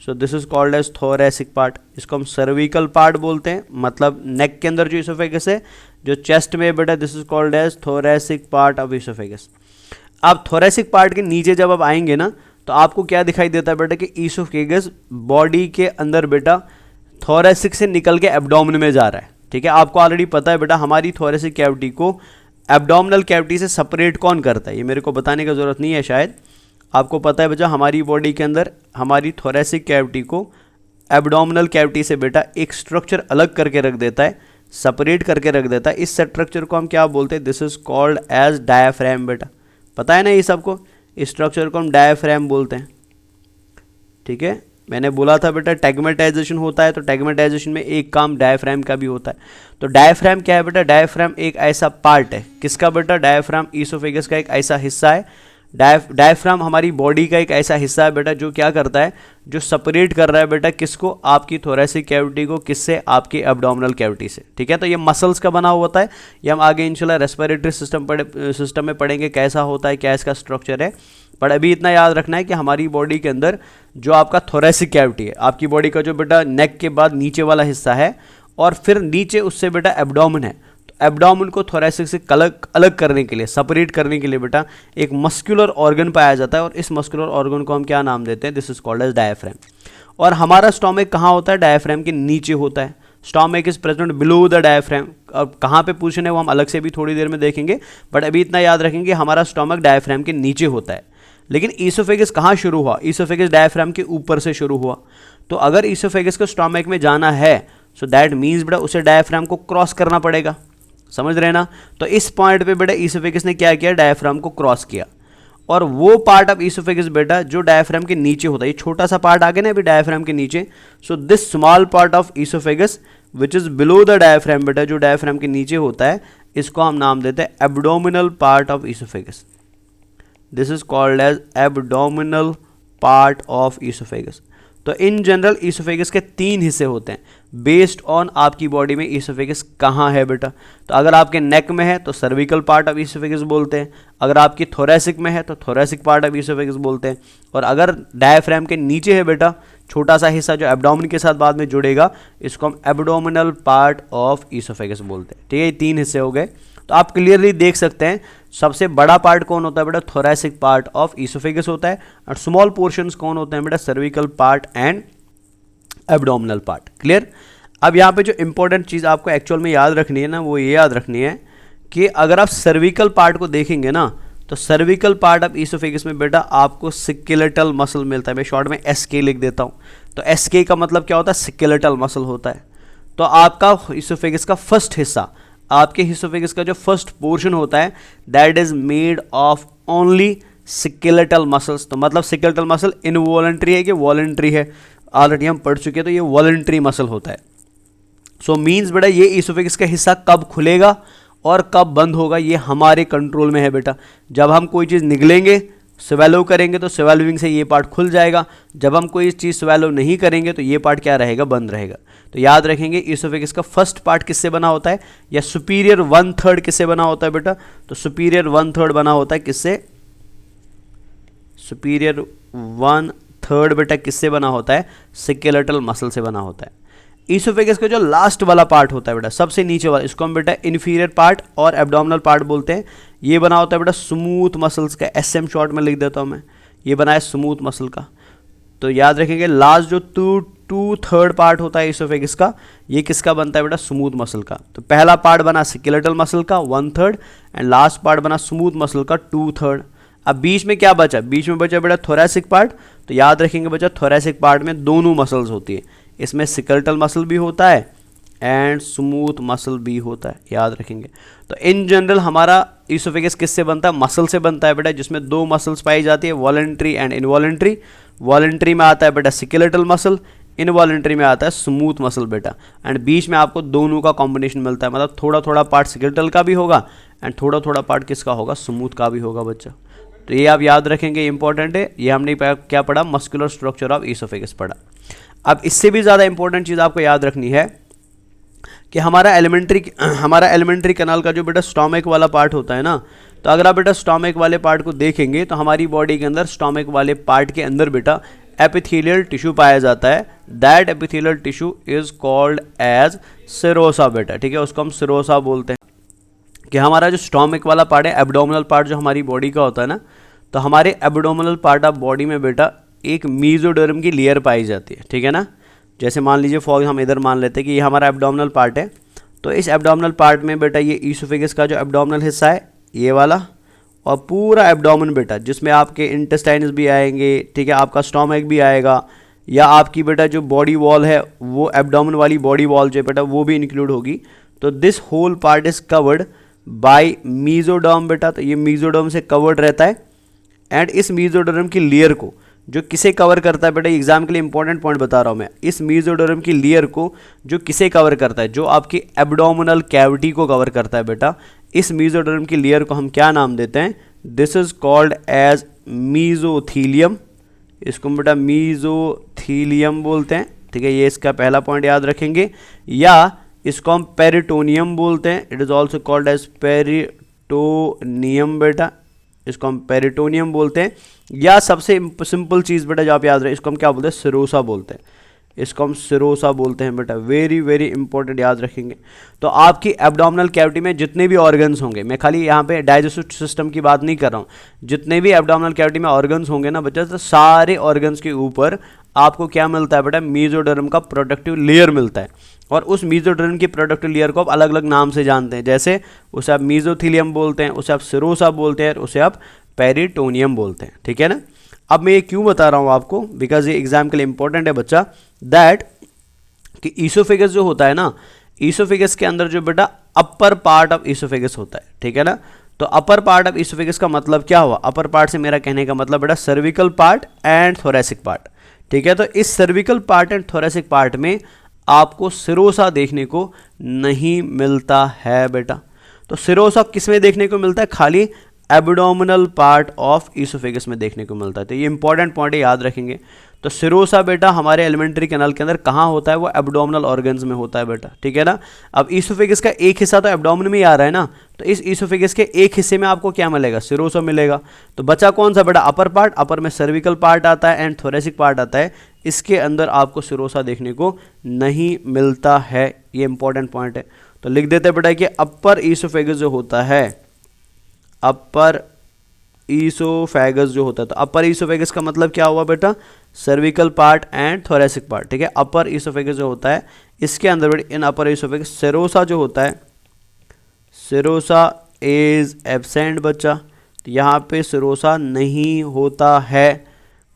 सो this is called as thoracic part. इसको हम सर्विकल पार्ट बोलते हैं, मतलब नेक के अंदर जो ईसोफेगस है, जो चेस्ट में बेटा, this is called as thoracic part of oesophagus. अब थोरेसिक पार्ट के नीचे जब आप आएंगे ना, तो आपको क्या दिखाई देता है बेटा कि ईसोफेगस बॉडी के अंदर बेटा थोरेसिक से निकल के एब्डोमेन में जा रहा है। ठीक है, आपको ऑलरेडी पता है बेटा हमारी थोरेसिक कैविटी को एब्डोमिनल कैविटी से सेपरेट कौन करता है, ये मेरे को बताने की ज़रूरत नहीं है, शायद आपको पता है बच्चा, हमारी बॉडी के अंदर हमारी थोरेसिक कैविटी को एब्डोमिनल कैविटी से बेटा एक स्ट्रक्चर अलग करके रख देता है, सेपरेट करके रख देता है। इस स्ट्रक्चर को हम क्या बोलते हैं, this is called as diaphragm बेटा। पता है ना ये सबको, इस स्ट्रक्चर को हम डायाफ्राम बोलते हैं। ठीक है, मैंने बोला था बेटा टैगमेटाइजेशन होता है, तो टैगमेटाइजेशन में एक काम डायफ्राम का भी होता है। तो डायफ्राम क्या है बेटा, डायफ्राम एक ऐसा पार्ट है, किसका बेटा, डायफ्राम ईसोफेगस का एक ऐसा हिस्सा है। डायफ्राम हमारी बॉडी का एक ऐसा हिस्सा है बेटा जो क्या करता है, जो सेपरेट कर रहा है बेटा किसको, आपकी थोरेसिक कैविटी को, किससे, आपकी एब्डोमिनल कैविटी से। ठीक है, तो ये मसल्स का बना हुआ होता है, ये हम आगे इंशाल्लाह रेस्पिरेटरी सिस्टम में पढ़ेंगे कैसा होता है, क्या इसका स्ट्रक्चर है। पर अभी इतना याद रखना है कि हमारी बॉडी के अंदर जो आपका थोरेसिक कैविटी है, आपकी बॉडी का जो बेटा नेक के बाद नीचे वाला हिस्सा है, और फिर नीचे उससे बेटा एब्डोमेन है। तो एब्डोमेन को थोरेसिक से अलग करने के लिए, सेपरेट करने के लिए बेटा एक मस्कुलर ऑर्गन पाया जाता है, और इस मस्कुलर ऑर्गन को हम क्या नाम देते हैं, this is called as diaphragm. और हमारा स्टोमक कहाँ होता है, डायफ्राम के नीचे होता है। Stomach is present below the diaphragm. अब कहाँ पे पूछने वो हम अलग से भी थोड़ी देर में देखेंगे, बट अभी इतना याद रखेंगे हमारा स्टोमक डायफ्राम के नीचे होता है। लेकिन ईसोफेगस कहाँ शुरू हुआ? ईसोफेगस डायफ्राम के ऊपर से शुरू हुआ। तो अगर ईसोफेगस को स्टोमक में जाना है सो दैट मीन्स बेटा उसे डायफ्राम को क्रॉस करना पड़ेगा, समझ रहे ना। तो इस पॉइंट पे बेटा ईसोफेगस ने क्या किया, डायफ्राम को क्रॉस किया। और वो पार्ट ऑफ ईसोफेगस बेटा जो डायफ्राम के नीचे होता है, ये छोटा सा पार्ट आ गया ना अभी डायफ्राम के नीचे, so this small part of oesophagus which is below the diaphragm बेटा, जो डायफ्राम के नीचे होता है, इसको हम नाम देते हैं abdominal part of oesophagus. This is called as abdominal part of oesophagus. तो इन जनरल ईसोफेगस के 3 हिस्से होते हैं बेस्ड ऑन आपकी बॉडी में ईसोफेगस कहाँ है बेटा। तो अगर आपके नेक में है तो सर्विकल पार्ट ऑफ ईसोफेगस बोलते हैं, अगर आपकी थोरेसिक में है तो थोरेसिक पार्ट ऑफ ईसोफेगस बोलते हैं, और अगर डायफ्राम के नीचे है बेटा छोटा सा हिस्सा जो एब्डोमेन के साथ बाद में जुड़ेगा, इसको हम एब्डोमिनल पार्ट ऑफ ईसोफेगस बोलते हैं। ठीक है, ये 3 हिस्से हो गए। तो आप क्लियरली देख सकते हैं सबसे बड़ा पार्ट कौन होता है बेटा, थोरेसिक पार्ट ऑफ ईसोफेगस होता है, और स्मॉल पोर्शंस कौन होते हैं बेटा, cervical part and abdominal part. Clear. अब यहाँ पे जो इंपॉर्टेंट चीज़ आपको एक्चुअल में याद रखनी है ना, वो ये याद रखनी है कि अगर आप सर्विकल पार्ट को देखेंगे ना, तो सर्विकल पार्ट ऑफ ईसोफेगस में बेटा आपको स्केलेटल मसल मिलता है। मैं शॉर्ट में एसके लिख देता हूँ। तो एसके का मतलब क्या होता है, स्केलेटल मसल होता है। तो आपका ईसोफेगस का फर्स्ट हिस्सा, आपके ईसोफेगस का जो फर्स्ट पोर्शन होता है, that is made of only skeletal muscles. तो मतलब स्केलेटल मसल इनवॉलंटरी है कि वॉलंटरी है, ऑलरेडी हम पढ़ चुके हैं, तो ये वॉलंटरी मसल होता है। सो मीन्स बेटा ये ईसोफेगस का हिस्सा कब खुलेगा और कब बंद होगा, ये हमारे कंट्रोल में है बेटा। जब हम कोई चीज़ निगलेंगे, स्वेलो करेंगे, तो स्वेलोइंग से ये पार्ट खुल जाएगा। जब हम कोई चीज़ स्वेलो नहीं करेंगे तो ये पार्ट क्या रहेगा, बंद रहेगा। तो याद रखेंगे ईसोफेगस का फर्स्ट पार्ट किससे बना होता है, या सुपीरियर 1/3 किससे बना होता है बेटा, तो सुपीरियर 1/3 बना होता है किससे, सुपीरियर 1/3 बेटा किससे बना होता है, स्केलेटल मसल से बना होता है। ईसोफेगस का जो लास्ट वाला पार्ट होता है बेटा, सबसे नीचे वाला, इसको हम बेटा इन्फीरियर पार्ट और एब्डोमिनल पार्ट बोलते हैं। ये बना होता है बेटा स्मूथ मसल्स का, एसएम शॉर्ट में लिख देता हूँ मैं, ये बना है स्मूथ मसल का। तो याद रखेंगे लास्ट जो 2/3 पार्ट होता है ईसोफेगस का, ये किसका बनता है बेटा, स्मूथ मसल का। तो पहला पार्ट बना स्केलेटल मसल का 1/3 एंड लास्ट पार्ट बना स्मूथ मसल का 2/3। अब बीच में क्या बचा, बीच में बचा बेटा थोरेसिक पार्ट। तो याद रखेंगे बच्चा थोरेसिक पार्ट में दोनों मसल्स होती है, इसमें स्केलेटल मसल भी होता है एंड स्मूथ मसल भी होता है, याद रखेंगे। तो इन जनरल हमारा ईसोफेगस किससे बनता है, मसल से बनता है बेटा, जिसमें 2 मसल्स पाई जाती है, वॉलंटरी एंड इनवॉलंटरी। वॉलंटरी में आता है बेटा स्केलेटल मसल, इनवॉलंटरी में आता है स्मूथ मसल बेटा, एंड बीच में आपको दोनों का कॉम्बिनेशन मिलता है, मतलब थोड़ा थोड़ा पार्ट स्केलेटल का भी होगा एंड थोड़ा थोड़ा पार्ट किसका होगा, स्मूथ का भी होगा बच्चा। तो ये आप याद रखेंगे, इंपॉर्टेंट है। ये हमने क्या पढ़ा, मस्कुलर स्ट्रक्चर ऑफ ईसोफेगस पढ़ा। अब इससे भी ज़्यादा इंपॉर्टेंट चीज़ आपको याद रखनी है कि हमारा एलिमेंट्री कैनाल का जो बेटा स्टोमक वाला पार्ट होता है ना, तो अगर आप बेटा स्टोमक वाले पार्ट को देखेंगे तो हमारी बॉडी के अंदर स्टोमक वाले पार्ट के अंदर बेटा एपिथेलियल टिश्यू पाया जाता है। That epithelial tissue is called as serosa बेटा, ठीक है, उसको हम सेरोसा बोलते हैं। कि हमारा जो स्टोमक वाला पार्ट है, एब्डोमिनल पार्ट जो हमारी बॉडी का होता है ना, तो हमारे एब्डोमिनल पार्ट ऑफ बॉडी में बेटा एक मीजोडर्म की लेयर पाई जाती है, ठीक है ना। जैसे मान लीजिए फॉर हम इधर मान लेते हैं कि ये हमारा एब्डोमिनल पार्ट है, तो इस एब्डोमिनल पार्ट में बेटा ये ईसोफेगस का जो एब्डोमिनल हिस्सा है ये वाला, और पूरा एब्डोमेन बेटा जिसमें आपके इंटेस्टाइन्स भी आएंगे, ठीक है, आपका स्टोमक भी आएगा, या आपकी बेटा जो बॉडी वॉल है वो एब्डोमेन वाली बॉडी वॉल जो है बेटा वो भी इंक्लूड होगी। तो this whole part is covered by mesoderm बेटा, तो ये मीजोडर्म से कवर्ड रहता है। एंड इस मीजोडर्म की लेयर को जो किसे कवर करता है बेटा, एग्जाम के लिए इंपॉर्टेंट पॉइंट बता रहा हूँ मैं, इस मीजोडर्म की लेयर को जो किसे कवर करता है, जो आपकी एब्डोमिनल कैविटी को कवर करता है बेटा, इस मीजोडर्म की लेयर को हम क्या नाम देते हैं, this is called as mesothelium. इसको हम बेटा मीजोथीलियम बोलते हैं, ठीक है, ये इसका पहला पॉइंट याद रखेंगे। या इसको हम पेरिटोनियम बोलते हैं, it is also called as peritoneum बेटा, इसको हम पेरिटोनियम बोलते हैं। या सबसे सिंपल चीज़ बेटा जो आप याद रहे, इसको हम क्या बोलते हैं, सिरोसा बोलते हैं, इसको हम सिरोसा बोलते हैं बेटा, वेरी वेरी इंपॉर्टेंट याद रखेंगे। तो आपकी एब्डोमिनल कैविटी में जितने भी ऑर्गन्स होंगे, मैं खाली यहाँ पे डाइजेस्टिव सिस्टम की बात नहीं कर रहा हूँ, जितने भी एब्डोमिनल कैविटी में ऑर्गन्स होंगे ना बच्चा, तो सारे ऑर्गन्स के ऊपर आपको क्या मिलता है बेटा, मीजोडर्म का प्रोटेक्टिव लेयर मिलता है। और उस मीजोडर्म की प्रोटेक्टिव लेयर को आप अलग अलग नाम से जानते हैं, जैसे उसे आप मीजोथीलियम बोलते हैं, उसे आप सिरोसा बोलते हैं, उसे आप पेरिटोनियम बोलते हैं, ठीक है ना। अब मैं ये क्यों बता रहा हूँ आपको, बिकॉज ये एग्जाम के लिए इंपॉर्टेंट है बच्चा, दैट कि ईसोफेगस जो होता है ना, ईसोफेगस के अंदर जो बेटा अपर पार्ट ऑफ ईसोफेगस होता है, ठीक है ना। तो अपर पार्ट ऑफ ईसोफेगस का मतलब क्या हुआ, अपर पार्ट से मेरा कहने का मतलब बेटा cervical part and thoracic part, ठीक है। तो इस cervical part and thoracic part में आपको सिरोसा देखने को नहीं मिलता है बेटा। तो सिरोसा किस में देखने को मिलता है, खाली एब्डोमिनल पार्ट ऑफ ईसोफेगस में देखने को मिलता है। तो ये इंपॉर्टेंट पॉइंट है, याद रखेंगे। तो सिरोसा बेटा हमारे एलिमेंट्री कैनाल के अंदर कहाँ होता है, वो एब्डोमिनल ऑर्गन्स में होता है बेटा, ठीक है ना। अब ईसोफेगस का एक हिस्सा तो एब्डोमिन में ही आ रहा है ना, तो इस ईसोफेगस के एक हिस्से में आपको क्या मिलेगा, सिरोसा मिलेगा। तो बचा कौन सा बेटा, अपर पार्ट, अपर में सर्विकल पार्ट आता है एंड थोरेसिक पार्ट आता है, इसके अंदर आपको सिरोसा देखने को नहीं मिलता है। ये इंपॉर्टेंट पॉइंट है, तो लिख देते हैं बेटा कि अपर ईसोफेगस जो होता है, अपर ईसोफेगस जो होता है, तो अपर ईसोफेगस का मतलब क्या हुआ बेटा, cervical part and thoracic part, ठीक है। अपर ईसोफेगस जो होता है इसके अंदर बेटा इन अपर ईसोफेगस सिरोसा जो होता है, सिरोसा इज एब्सेंट बच्चा। तो यहाँ पे सिरोसा नहीं होता है,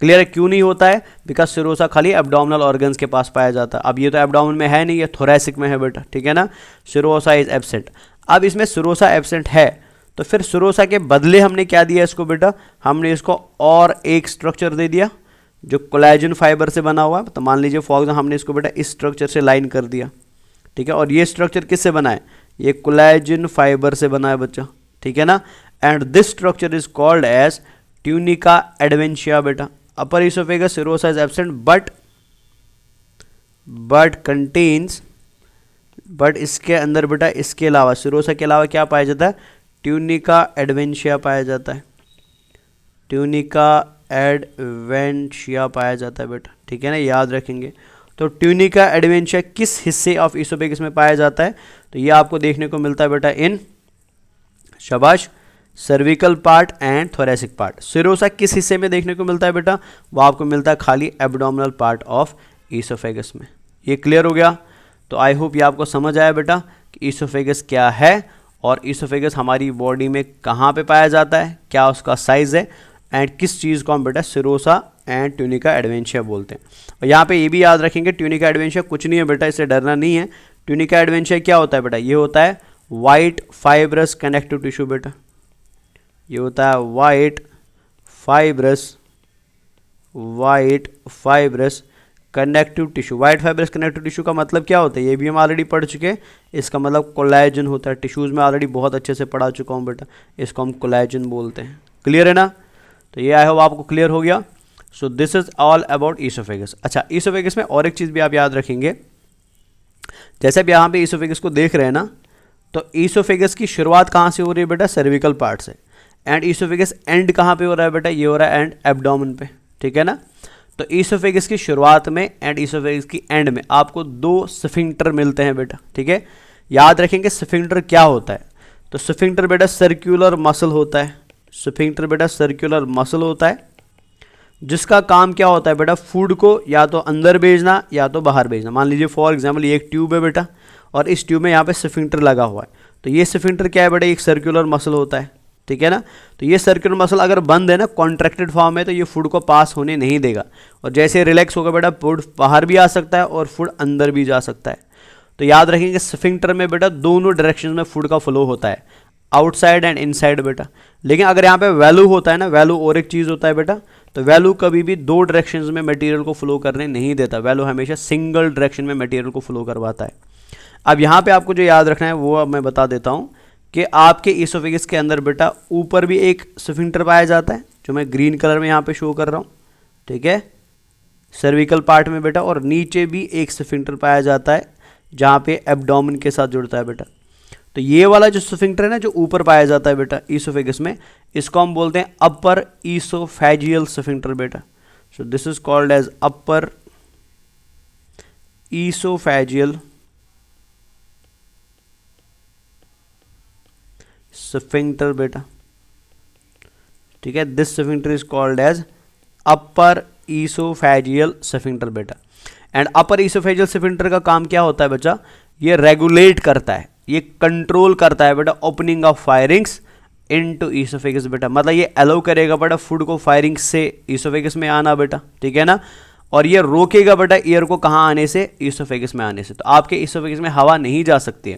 क्लियर है, क्यों नहीं होता है, बिकॉज सिरोसा खाली एब्डोमिनल ऑर्गन्स के पास पाया जाता है। अब ये तो एब्डोमिन में है नहीं, ये थोरेसिक में है बेटा, ठीक है ना। Serosa is absent. अब इसमें सिरोसा एब्सेंट है, तो फिर सिरोसा के बदले हमने क्या दिया इसको बेटा, हमने इसको और एक स्ट्रक्चर दे दिया जो कोलेजन फाइबर से बना हुआ है। तो मान लीजिए फॉर एग्जाम्पल हमने इसको बेटा इस स्ट्रक्चर से लाइन कर दिया, ठीक है। और ये स्ट्रक्चर किससे बना है, ये कोलेजन फाइबर से बना है बच्चा, ठीक है ना। And this structure is called as tunica adventitia बेटा। Upper oesophagus serosa is absent but contains, but इसके अंदर बेटा इसके अलावा सिरोसा के अलावा क्या पाया जाता है, ट्यूनिका एडवेंशिया पाया जाता है, ट्यूनिका एडवेंशिया पाया जाता है बेटा, ठीक है ना, याद रखेंगे। तो ट्यूनिका एडवेंशिया किस हिस्से ऑफ ईसोफेगस में पाया जाता है, तो ये आपको देखने को मिलता है बेटा इन, शाबाश, cervical part and thoracic part. Serosa किस हिस्से में देखने को मिलता है बेटा, वो आपको मिलता है खाली एब्डोमिनल पार्ट ऑफ ईसोफेगस में। ये क्लियर हो गया। तो आई होप ये आपको समझ आया बेटा कि ईसोफेगस क्या है और ईसोफेगस हमारी बॉडी में कहाँ पे पाया जाता है, क्या उसका साइज है एंड किस चीज़ को हम बेटा सिरोसा एंड ट्यूनिका एडवेंशिया बोलते हैं। और यहाँ पे ये भी याद रखेंगे ट्यूनिका एडवेंशिया कुछ नहीं है बेटा, इससे डरना नहीं है। ट्यूनिका एडवेंशिया क्या होता है बेटा, ये होता है वाइट फाइब्रस कनेक्टिव टिश्यू बेटा, ये होता है white fibrous connective tissue. White fibrous connective tissue का मतलब क्या होता है, ये भी हम ऑलरेडी पढ़ चुके हैं। इसका मतलब कोलेजन होता है, टिश्यूज़ में ऑलरेडी बहुत अच्छे से पढ़ा चुका हूँ बेटा, इसको हम कोलेजन बोलते हैं। क्लियर है ना, तो ये आई होप आपको क्लियर हो गया। सो this is all about oesophagus. अच्छा, ईसोफेगस में और एक चीज़ भी आप याद रखेंगे, जैसे अब यहाँ पे ईसोफेगस को देख रहे हैं ना, तो ईसोफेगस की शुरुआत कहाँ से हो रही है बेटा, सर्विकल पार्ट से, एंड ईसोफेगस एंड कहाँ पे हो रहा है बेटा, ये हो रहा है एंड एब्डोमेन पे, ठीक है ना। तो ईसोफेगस की शुरुआत में एंड ईसोफेगस की एंड में आपको दो स्फिंक्टर मिलते हैं बेटा, ठीक है। याद रखेंगे स्फिंक्टर क्या होता है, तो स्फिंक्टर बेटा सर्कुलर मसल होता है, स्फिंक्टर बेटा सर्कुलर मसल होता है, जिसका काम क्या होता है बेटा, फूड को या तो अंदर भेजना या तो बाहर भेजना। मान लीजिए फॉर एग्जांपल ये एक ट्यूब है बेटा, और इस ट्यूब में यहाँ पे स्फिंक्टर लगा हुआ है, तो ये स्फिंक्टर क्या है बेटा, एक सर्कुलर मसल होता है, ठीक है ना। तो ये सर्कुलर मसल अगर बंद है ना, कॉन्ट्रैक्टेड फॉर्म है, तो ये फूड को पास होने नहीं देगा, और जैसे रिलैक्स होगा बेटा फूड बाहर भी आ सकता है और फूड अंदर भी जा सकता है। तो याद रखेंगे स्फिंक्टर में बेटा दोनों डायरेक्शन में फूड का फ्लो होता है, आउटसाइड एंड इनसाइड बेटा। लेकिन अगर यहाँ पे वैल्यू होता है ना, वैल्यू और एक चीज़ होता है बेटा, तो वैल्यू कभी भी दो डायरेक्शंस में मटेरियल को फ्लो करने नहीं देता, वैल्यू हमेशा सिंगल डायरेक्शन में मटेरियल को फ्लो करवाता है। अब यहाँ पे आपको जो याद रखना है वो अब मैं बता देता हूँ कि आपके ईसोफेगस के अंदर बेटा ऊपर भी एक स्फिंक्टर पाया जाता है, जो मैं ग्रीन कलर में यहाँ पे शो कर रहा हूँ, ठीक है, सर्विकल पार्ट में बेटा, और नीचे भी एक स्फिंक्टर पाया जाता है जहाँ पे एब्डोमेन के साथ जुड़ता है बेटा। तो ये वाला जो स्फिंक्टर है ना, जो ऊपर पाया जाता है बेटा ईसोफेगस में, इसको हम बोलते हैं अपर ईसोफेजियल स्फिंक्टर बेटा। सो this is called as upper oesophageal sphincter बेटा, ठीक है। This sphincter is called as upper oesophageal sphincter बेटा। एंड अपर ईसोफेजियल स्फिंक्टर का काम क्या होता है बच्चा, ये रेगुलेट करता है, ये कंट्रोल करता है बेटा opening of firings into oesophagus बेटा, मतलब ये अलाउ करेगा बेटा फूड को फायरिंग से ईसोफेगस में आना बेटा, ठीक है ना, और ये रोकेगा बेटा एयर को कहाँ आने से, ईसोफेगस में आने से। तो आपके ईसोफेगस में हवा नहीं जा सकती है,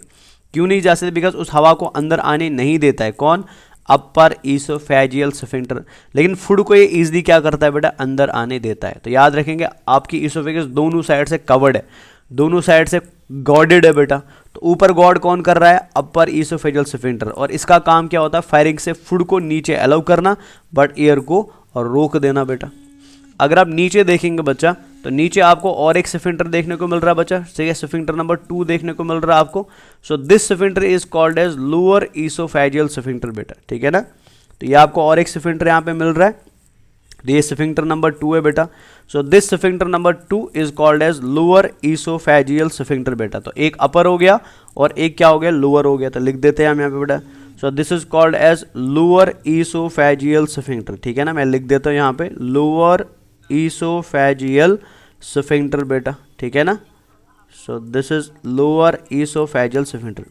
क्यों नहीं जा सकती, बिकॉज उस हवा को अंदर आने नहीं देता है कौन, अपर ईसोफेजियल स्फिंक्टर, लेकिन फूड को ये इजीली क्या करता है बेटा, अंदर आने देता है। तो याद रखेंगे आपकी ईसोफेगस दोनों साइड से कवर्ड है, दोनों साइड से गॉडेड है बेटा। तो ऊपर गॉड कौन कर रहा है, अपर ईसोफेजियल स्फिंक्टर, और इसका काम क्या होता है, फायरिंग से फूड को नीचे अलाउ करना बट एयर को रोक देना बेटा। अगर आप नीचे देखेंगे बच्चा तो नीचे आपको और एक स्फिंक्टर देखने को मिल रहा है बच्चा, ठीक है, स्फिंक्टर नंबर 2 देखने को मिल रहा है आपको। So this sphincter is called as lower oesophageal sphincter बेटा, ठीक है ना। तो ये आपको और एक स्फिंक्टर यहाँ पे मिल रहा है, ये स्फिंक्टर नंबर 2 है बेटा। सो this sphincter number 2 is called as lower oesophageal sphincter बेटा। तो एक अपर हो गया और एक क्या हो गया, लोअर हो गया। तो लिख देते हैं हम यहाँ पे बेटा, सो this is called as lower oesophageal sphincter, ठीक है ना। मैं लिख देता हूँ यहाँ पे लोअर ईसोफेजियल स्फिंक्टर बेटा, ठीक है ना। सो this is lower oesophageal sphincter.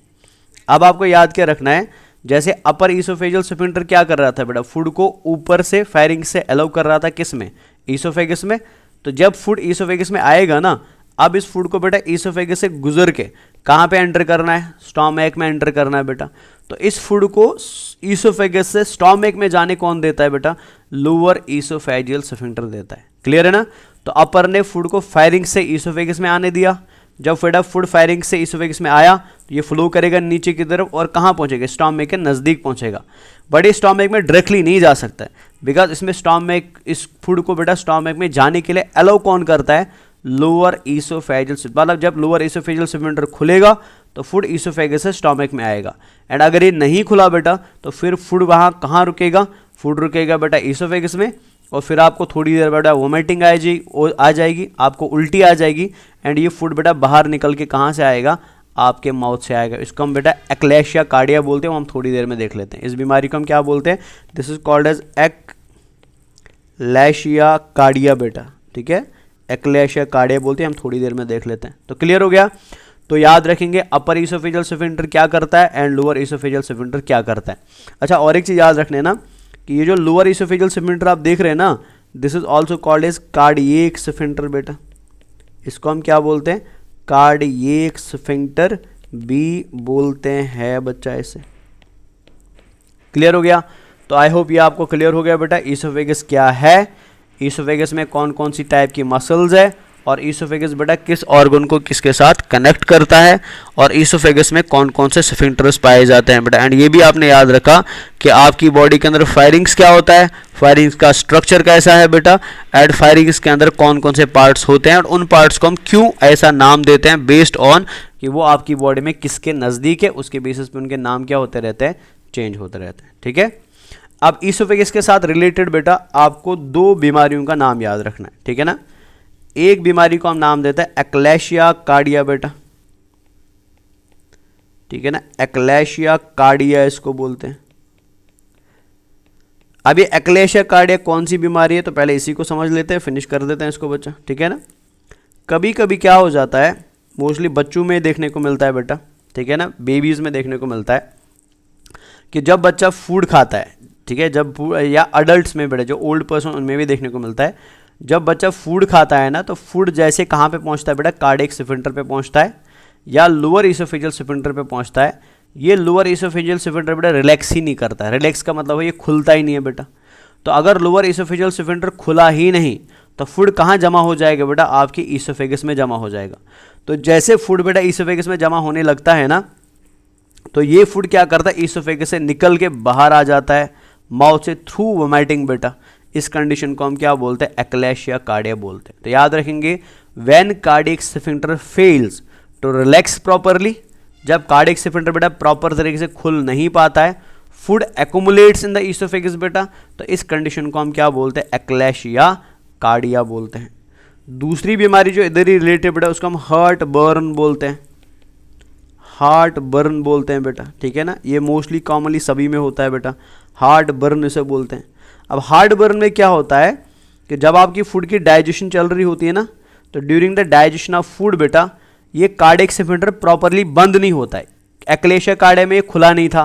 अब आपको याद क्या रखना है, जैसे अपर ईसोफेजियल स्फिंक्टर क्या कर रहा था बेटा, फूड को ऊपर से फायरिंग से अलाउ कर रहा था, किस में, ईसोफेगस में। तो जब फूड ईसोफेगस में आएगा ना, अब इस फूड को बेटा ईसोफेगस से गुजर के कहाँ पे एंटर करना है, स्टोमैक में एंटर करना है बेटा। तो इस फूड को ईसोफेगस से स्टोमैक में जाने कौन देता है बेटा, लोअर ईसोफेजियल स्फिंक्टर देता है। क्लियर है ना। तो अपर ने फूड को फायरिंग से ईसोफेगस में आने दिया, जब बेटा फूड फायरिंग से ईसोफेगस में आया तो ये फ्लो करेगा नीचे की तरफ और कहाँ पहुंचेगा, स्टोमैक के नज़दीक पहुंचेगा। बट इस स्टोमैक में डायरेक्टली नहीं जा सकता है, बिकॉज इसमें स्टोमैक, इस फूड को बेटा स्टोमैक में जाने के लिए अलाउ कौन करता है, लोअर ईसोफेजियल। मतलब जब लोअर ईसोफेजियल स्फिंक्टर खुलेगा तो फूड ईसोफेगस से स्टोमैक में आएगा, एंड अगर ये नहीं खुला बेटा तो फिर फूड वहाँ कहाँ रुकेगा, फूड रुकेगा बेटा ईसोफेगस में, और फिर आपको थोड़ी देर बेटा वोमिटिंग आ जाएगी, आपको उल्टी आ जाएगी, एंड ये फूड बेटा बाहर निकल के कहाँ से आएगा, आपके माउथ से आएगा। इसको हम बेटा एक्लेशिया कार्डिया बोलते हैं, वो हम थोड़ी देर में देख लेते हैं। इस बीमारी को हम क्या बोलते हैं, this is called as achalasia cardia बेटा, ठीक है, एक्लेशिया कार्डिया बोलते हैं, हम थोड़ी देर में देख लेते हैं। तो क्लियर हो गया। तो याद रखेंगे अपर ईसोफेजियल स्फिंक्टर क्या करता है एंड लोअर ईसोफेजियल स्फिंक्टर क्या करता है। अच्छा, और एक चीज़ याद रखने ना कि ये जो लोअर ईसोफेजियल स्फिंक्टर आप देख रहे हैं ना, this is also called as cardiac sphincter बेटा। इसको हम क्या बोलते हैं, कार्डियक स्फिंक्टर भी बोलते हैं बच्चा इसे। क्लियर हो गया। तो आई होप ये आपको क्लियर हो गया बेटा ईसोफेगस क्या है, ईसोफेगस में कौन कौन सी टाइप की मसल्स है, और ईसोफेगस बेटा किस ऑर्गन को किसके साथ कनेक्ट करता है, और ईसोफेगस में कौन कौन से स्फिंक्टर्स पाए जाते हैं बेटा। एंड ये भी आपने याद रखा कि आपकी बॉडी के अंदर फायरिंग्स क्या होता है, फायरिंग्स का स्ट्रक्चर कैसा है बेटा, एंड फायरिंग्स के अंदर कौन कौन से पार्ट्स होते हैं, और उन पार्ट्स को हम क्यों ऐसा नाम देते हैं, बेस्ड ऑन कि वो आपकी बॉडी में किसके नज़दीक है, उसके बेसिस पे उनके नाम क्या होते रहते हैं, चेंज होते रहते हैं। ठीक है। अब ईसोफेगस के साथ रिलेटेड बेटा आपको 2 बीमारियों का नाम याद रखना है, ठीक है ना। एक बीमारी को हम नाम देते हैं एक्लेशिया कार्डिया बेटा, ठीक है ना, एक्लेशिया कार्डिया इसको बोलते हैं। अब ये एक्लेशिया कार्डिया कौन सी बीमारी है, तो पहले इसी को समझ लेते हैं, फिनिश कर देते हैं इसको बच्चा, ठीक है ना। कभी कभी क्या हो जाता है, मोस्टली बच्चों में देखने को मिलता है बेटा, ठीक है ना, बेबीज़ में देखने को मिलता है कि जब बच्चा फूड खाता है, ठीक है, जब या अडल्ट्स में बेटा, जो ओल्ड पर्सन उनमें भी देखने को मिलता है, जब बच्चा फूड खाता है ना, तो फूड जैसे कहाँ पे पहुँचता है बेटा, कार्डियक स्फिंक्टर पे पहुँचता है या लोअर ईसोफेजियल स्फिंक्टर पे पहुँचता है। ये लोअर ईसोफेजियल स्फिंक्टर बेटा रिलैक्स ही नहीं करता है, रिलैक्स का मतलब है ये खुलता ही नहीं है बेटा। तो अगर लोअर ईसोफेजियल स्फिंक्टर खुला ही नहीं तो फूड कहाँ जमा हो जाएगा बेटा, आपकी ईसोफेगस में जमा हो जाएगा। तो जैसे फूड बेटा ईसोफेगस में जमा होने लगता है ना, तो ये फूड क्या करता है, ईसोफेगस से निकल के बाहर आ जाता है माउथ से थ्रू वोमिटिंग बेटा। इस कंडीशन को हम क्या बोलते हैं, एक्लेशिया कार्डिया बोलते हैं। तो याद रखेंगे, when cardiac sphincter fails to relax properly, जब कार्डियक स्फिंक्टर बेटा प्रॉपर तरीके से खुल नहीं पाता है, food accumulates in the oesophagus बेटा, तो इस कंडीशन को हम क्या बोलते हैं, एक्लेशिया कार्डिया बोलते हैं। दूसरी बीमारी जो इधर ही रिलेटेड बेटा, उसको हम हार्ट बर्न बोलते हैं, हार्ट बर्न बोलते हैं बेटा, ठीक है ना। ये मोस्टली कॉमनली सभी में होता है बेटा, हार्ट बर्न इसे बोलते हैं। अब हार्ट बर्न में क्या होता है कि जब आपकी फूड की डाइजेशन चल रही होती है ना, तो during the digestion of food बेटा ये कार्डियक स्फिंक्टर प्रॉपरली बंद नहीं होता है। एक्लेशिया कार्डिया में ये खुला नहीं था,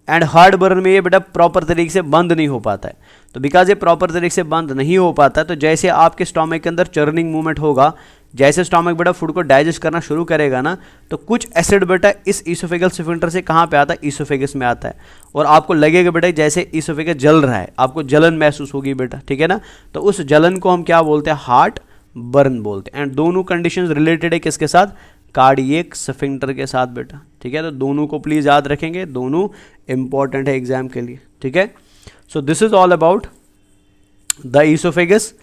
एंड हार्ड बर्न में ये बेटा प्रॉपर तरीके से बंद नहीं हो पाता है। तो बिकॉज ये प्रॉपर तरीके से बंद नहीं हो पाता, तो जैसे आपके स्टोमक के अंदर चर्निंग मूवमेंट होगा, जैसे स्टोमक बेटा फूड को डाइजेस्ट करना शुरू करेगा ना, तो कुछ एसिड बेटा इस ईसोफेगल स्फिंक्टर से कहाँ पे आता है, ईसोफेगस में आता है, और आपको लगेगा बेटा जैसे ईसोफेगस जल रहा है, आपको जलन महसूस होगी बेटा, ठीक है ना। तो उस जलन को हम क्या बोलते हैं, हार्ट बर्न बोलते हैं। एंड दोनों कंडीशंस रिलेटेड है किसके साथ, कार्डियक स्फिंक्टर के साथ बेटा, ठीक है। तो दोनों को प्लीज याद रखेंगे, दोनों इंपॉर्टेंट है एग्जाम के लिए, ठीक है। So this is all about the oesophagus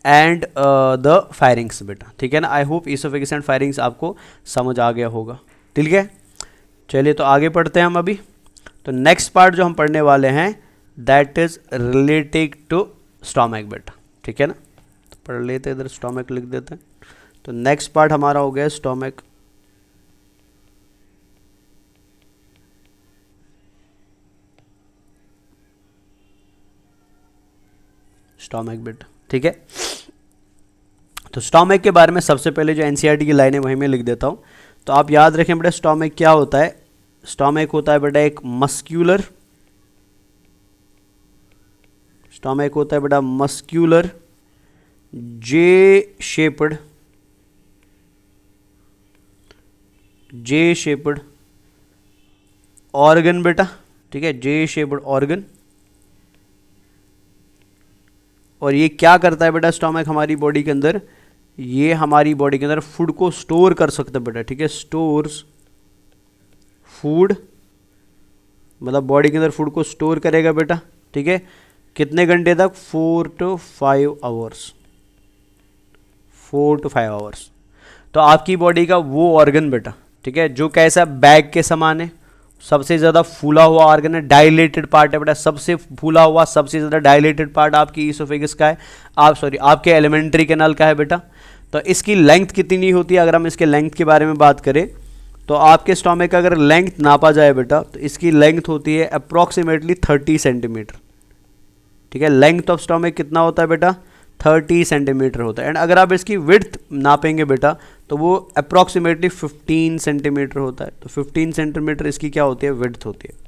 and the firings बेटा, ठीक है ना। I hope oesophagus and firings आपको समझ आ गया होगा, ठीक है। चलिए तो आगे पढ़ते हैं हम अभी। तो नेक्स्ट पार्ट जो हम पढ़ने वाले हैं that is related to stomach बेटा, ठीक है ना। तो पढ़ लेते हैं, इधर स्टोमक लिख देते हैं। तो नेक्स्ट पार्ट हमारा हो गया स्टोमक। स्टोमक बेटा, ठीक है। तो स्टोमक के बारे में सबसे पहले जो एनसीईआरटी की लाइन है वही मैं लिख देता हूँ। तो आप याद रखें बेटा, स्टोमक क्या होता है। स्टोमक होता है बेटा एक मस्क्यूलर, स्टोमक होता है बेटा मस्क्यूलर जे शेप्ड ऑर्गन बेटा, ठीक है, जे शेप्ड ऑर्गन। और ये क्या करता है बेटा, स्टोमक हमारी बॉडी के अंदर, ये हमारी बॉडी के अंदर फूड को स्टोर कर सकता है बेटा, ठीक है। स्टोर्स फूड, मतलब बॉडी के अंदर फूड को स्टोर करेगा बेटा, ठीक है। कितने घंटे तक, 4 to 5 आवर्स, 4 to 5 आवर्स। तो आपकी बॉडी का वो ऑर्गन बेटा, ठीक है, जो कैसा बैग के समान है, सबसे ज़्यादा फूला हुआ ऑर्गन है, डायलेटेड पार्ट है बेटा, सबसे फूला हुआ, सबसे ज़्यादा डायलेटेड पार्ट आपकी ईसोफेगस का है, आपके एलिमेंट्री कैनाल का है बेटा। तो इसकी लेंथ कितनी होती है, अगर हम इसके लेंथ के बारे में बात करें तो आपके स्टोमक का अगर लेंथ नापा जाए बेटा, तो इसकी लेंथ होती है अप्रॉक्सीमेटली 30 सेंटीमीटर, ठीक है। लेंथ ऑफ स्टोमक कितना होता है बेटा, 30 सेंटीमीटर होता है। एंड अगर आप इसकी विड्थ नापेंगे बेटा, तो वो अप्रॉक्सीमेटली 15 सेंटीमीटर होता है। तो 15 सेंटीमीटर इसकी क्या होती है, विड्थ होती है।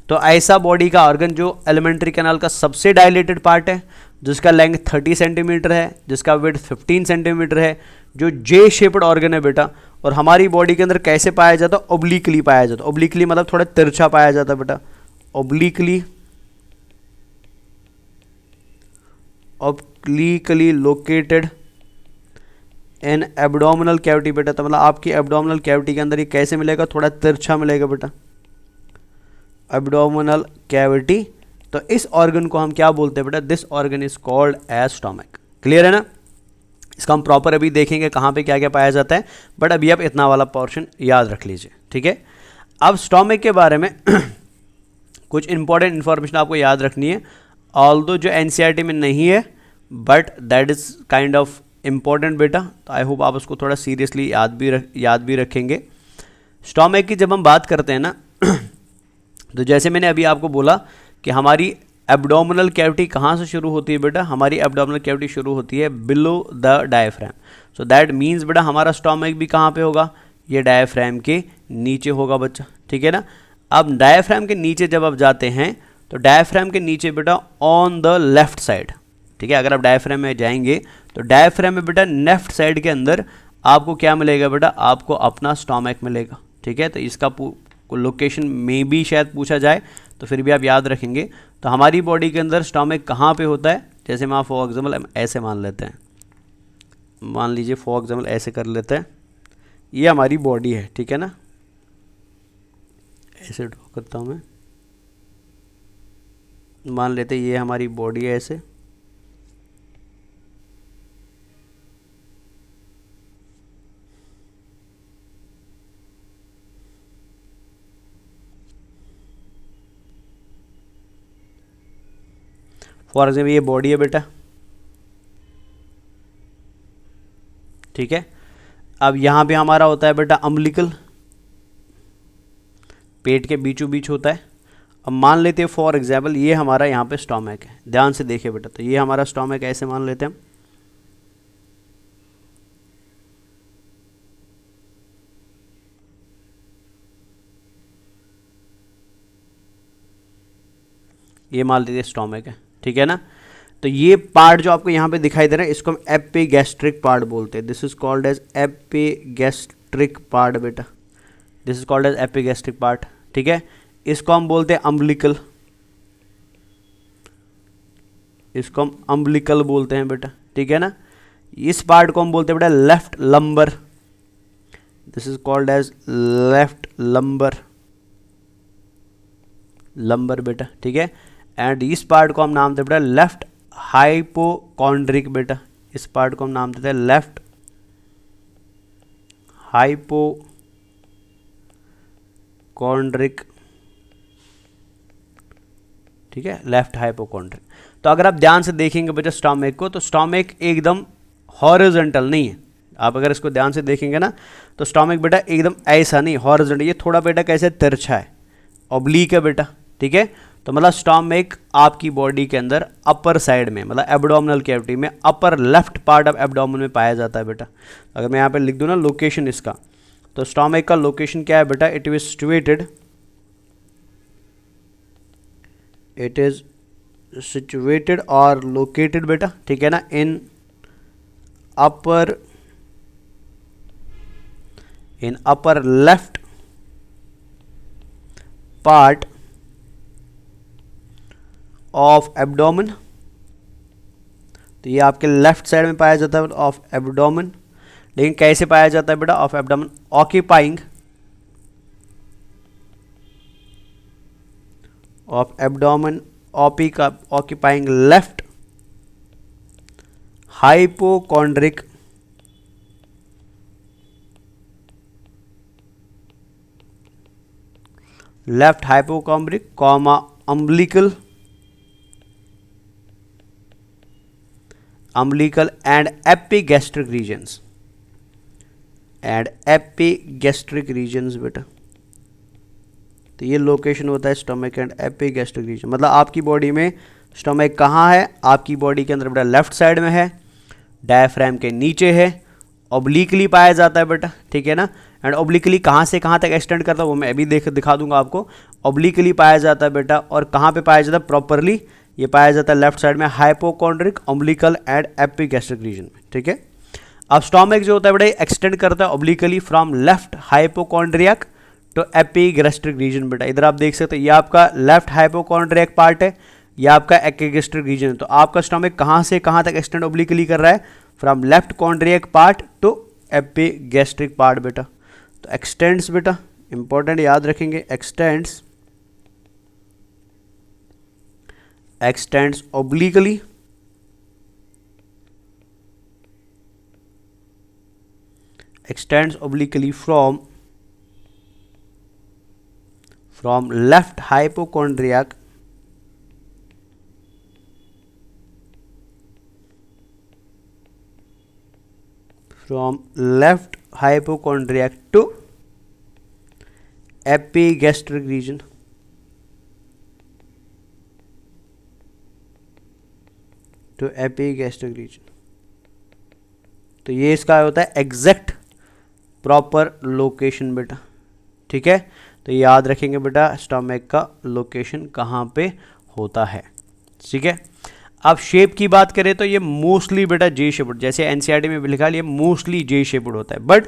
तो ऐसा बॉडी का ऑर्गन जो एलिमेंट्री कैनाल का सबसे डायलेटेड पार्ट है, जिसका लेंथ 30 सेंटीमीटर है, जिसका विड्थ 15 सेंटीमीटर है, जो जे शेप्ड ऑर्गन है बेटा, और हमारी बॉडी के अंदर कैसे पाया जाता है, ओब्लिकली पाया जाता है। ओब्लिकली मतलब थोड़ा तिरछा पाया जाता है बेटा, obliquely obliquely located in abdominal cavity बेटा। तो मतलब आपकी एब्डोमिनल कैविटी के अंदर ये कैसे मिलेगा, थोड़ा तिरछा मिलेगा बेटा, एब्डोमिनल कैविटी। तो इस ऑर्गन को हम क्या बोलते हैं बेटा, this organ is called as stomach. Clear है ना। इसका हम प्रॉपर अभी देखेंगे कहाँ पे क्या क्या पाया जाता है, बट अभी आप इतना वाला पोर्शन याद रख लीजिए, ठीक है। अब स्टोमक के बारे में कुछ इंपॉर्टेंट इंफॉर्मेशन आपको याद रखनी है, ऑल्दो जो एनसीईआरटी में नहीं है, but that is kind of important बेटा। तो आई होप आप उसको थोड़ा सीरियसली याद भी रखेंगे। स्टोमक की जब हम बात करते हैं ना तो जैसे मैंने अभी आपको बोला कि हमारी एब्डोमिनल कैविटी कहाँ से शुरू होती है बेटा, हमारी एब्डोमिनल कैविटी शुरू होती है below the diaphragm. So that means बेटा हमारा स्टोमक भी कहाँ पे होगा, ये डायफ्राम के नीचे होगा बच्चा, ठीक है ना। अब डायफ्राम के नीचे जब आप जाते हैं तो डायफ्राम के नीचे बेटा ऑन द लेफ्ट साइड, ठीक है। अगर आप डायफ्राम में जाएंगे तो डायफ्राम में बेटा लेफ्ट साइड के अंदर आपको क्या मिलेगा बेटा, आपको अपना स्टोमक मिलेगा, ठीक है। तो इसका लोकेशन में भी शायद पूछा जाए तो फिर भी आप याद रखेंगे। तो हमारी बॉडी के अंदर स्टोमक कहाँ पे होता है, जैसे मैं फॉर एग्जाम्पल हम ऐसे मान लेते हैं, मान लीजिए फॉर एग्जाम्पल ऐसे कर लेते हैं, ये हमारी बॉडी है, ठीक है ना। ऐसे ड्रॉ करता हूँ मैं, मान लेते हैं ये हमारी बॉडी है ऐसे, फॉर एग्जाम्पल ये बॉडी है बेटा, ठीक है। अब यहाँ पे हमारा होता है बेटा अम्बिलिकल, पेट के बीचों बीच होता है। अब मान लेते हैं फॉर एग्जाम्पल ये हमारा यहाँ पे स्टोमक है, ध्यान से देखिए बेटा। तो ये हमारा स्टोमक ऐसे मान लेते हैं हम, ये मान लीजिए स्टोमक है, ठीक है ना। तो ये पार्ट जो आपको यहाँ पे दिखाई दे रहा है इसको हम एपिगैस्ट्रिक पार्ट बोलते हैं। This is called as epigastric part बेटा, this is called as epigastric part, ठीक है। इसको हम बोलते हैं अम्बिलिकल, इसको हम अम्बिलिकल बोलते हैं बेटा, ठीक है ना। इस पार्ट को हम बोलते हैं बेटा left lumbar, this is called as left lumbar, lumbar बेटा, ठीक है। एंड इस पार्ट को हम नाम देते बेटा लेफ्ट हाइपोकॉन्ड्रिक बेटा, इस पार्ट को हम नाम देते हैं लेफ्ट हाइपोकॉन्ड्रिक, ठीक है, लेफ्ट हाइपोकॉन्ड्रिक। तो अगर आप ध्यान से देखेंगे बेटा स्टोमक को, तो स्टोमक एकदम हॉरिजॉन्टल नहीं है। आप अगर इसको ध्यान से देखेंगे ना तो स्टोमक बेटा एकदम ऐसा नहीं हॉरिजॉन्टल, ये थोड़ा बेटा कैसे तिरछा है, ऑब्लिक है बेटा, ठीक है। तो मतलब स्टोमक आपकी बॉडी के अंदर अपर साइड में, मतलब एब्डोमिनल कैविटी में अपर लेफ्ट पार्ट ऑफ एब्डोमेन में पाया जाता है बेटा। अगर मैं यहाँ पे लिख दूँ ना लोकेशन इसका, तो स्टोमक का लोकेशन क्या है बेटा, it is situated, it is situated और लोकेटेड बेटा, ठीक है ना, in upper left part of abdomen. तो ये आपके लेफ्ट साइड में पाया जाता है ऑफ एब्डोमेन, लेकिन कैसे पाया जाता है बेटा, of abdomen occupying, of abdomen occupying left hypochondriac comma umbilical and epigastric regions बेटा। तो ये लोकेशन होता है स्टोमक एंड एपिगैस्ट्रिक रीजन। मतलब आपकी बॉडी में स्टोमक कहाँ है, आपकी बॉडी के अंदर बेटा लेफ्ट साइड में है, डायफ्राम के नीचे है, ऑब्लिकली पाया जाता है बेटा, ठीक है ना। एंड ऑब्लिकली कहाँ से कहाँ तक एक्सटेंड करता है वो मैं अभी दिखा दूंगा आपको। ऑब्लिकली पाया जाता है बेटा, और कहाँ पे पाया जाता है प्रॉपरली, ये पाया जाता है लेफ्ट साइड में हाइपोकॉन्ड्रिक, ऑब्लिकल एंड एपिगैस्ट्रिक रीजन में, ठीक है। अब स्टोमक जो होता है बेटा एक्सटेंड करता है obliquely from left hypochondriac to epigastric region बेटा। इधर आप देख सकते हैं ये आपका लेफ्ट हाइपोकॉन्ड्रियक पार्ट है, ये आपका एपिगैस्ट्रिक रीजन है। तो आपका स्टोमक कहाँ से कहाँ तक एक्सटेंड ऑब्लिकली कर रहा है, from left hypochondriac part to epigastric part बेटा। तो एक्सटेंड्स बेटा इंपॉर्टेंट याद रखेंगे, extends obliquely from left hypochondriac to epigastric region, to epigastric region. तो ये इसका होता है एग्जैक्ट प्रॉपर लोकेशन बेटा, ठीक है। तो याद रखेंगे बेटा स्टोमक का लोकेशन कहाँ पे होता है, ठीक है। अब शेप की बात करें तो ये मोस्टली बेटा जे शेप्ड, जैसे एनसीईआरटी में भी लिखा है मोस्टली जे शेप्ड होता है, बट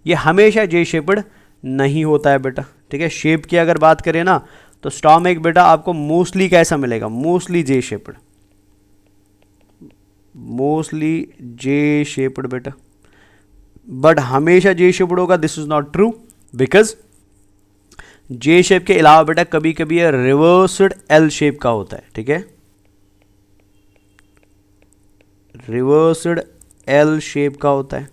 ये हमेशा जे शेप्ड नहीं होता है बेटा, ठीक है। शेप की अगर बात करें ना तो स्टोमक बेटा आपको मोस्टली कैसा मिलेगा, मोस्टली जे शेप्ड, मोस्टली जे शेप्ड बेटा, बट हमेशा जे शेप्ड होगा this is not true, because J shape के अलावा बेटा कभी कभी ये रिवर्स्ड एल शेप का होता है, ठीक है, रिवर्स्ड एल शेप का होता है,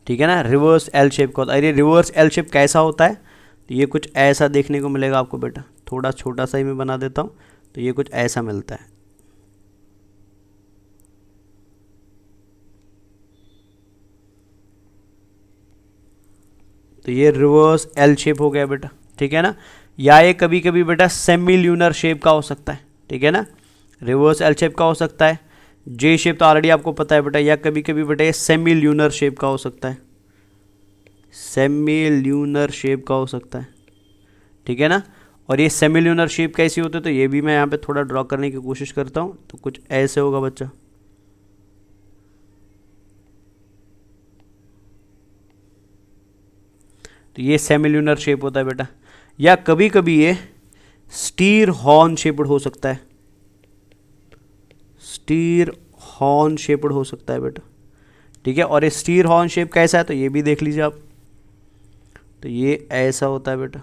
ठीक है ना, रिवर्स एल शेप का होता है। अरे रिवर्स एल शेप कैसा होता है, तो ये कुछ ऐसा देखने को मिलेगा आपको बेटा, थोड़ा छोटा सा ही मैं बना देता हूं, तो ये कुछ ऐसा मिलता है, तो ये रिवर्स एल शेप हो गया बेटा, ठीक है ना। या ये कभी कभी बेटा सेमी ल्यूनर शेप का हो सकता है, ठीक है ना, रिवर्स एल शेप का हो सकता है, जे शेप तो ऑलरेडी आपको पता है बेटा, या कभी कभी बेटा ये सेमी ल्यूनर शेप का हो सकता है, सेमी ल्यूनर शेप का हो सकता है, ठीक है ना। और ये सेमिल्यूनर शेप कैसी होती है, तो ये भी मैं यहाँ पे थोड़ा ड्रॉ करने की कोशिश करता हूँ। तो कुछ ऐसे होगा बच्चा, तो ये सेमिल्यूनर शेप होता है बेटा। या कभी कभी ये स्टीर हॉर्न शेप्ड हो सकता है, स्टीर हॉर्न शेप्ड हो सकता है बेटा, ठीक है। और ये स्टीर हॉर्न शेप कैसा है, तो ये भी देख लीजिए आप, तो ये ऐसा होता है बेटा।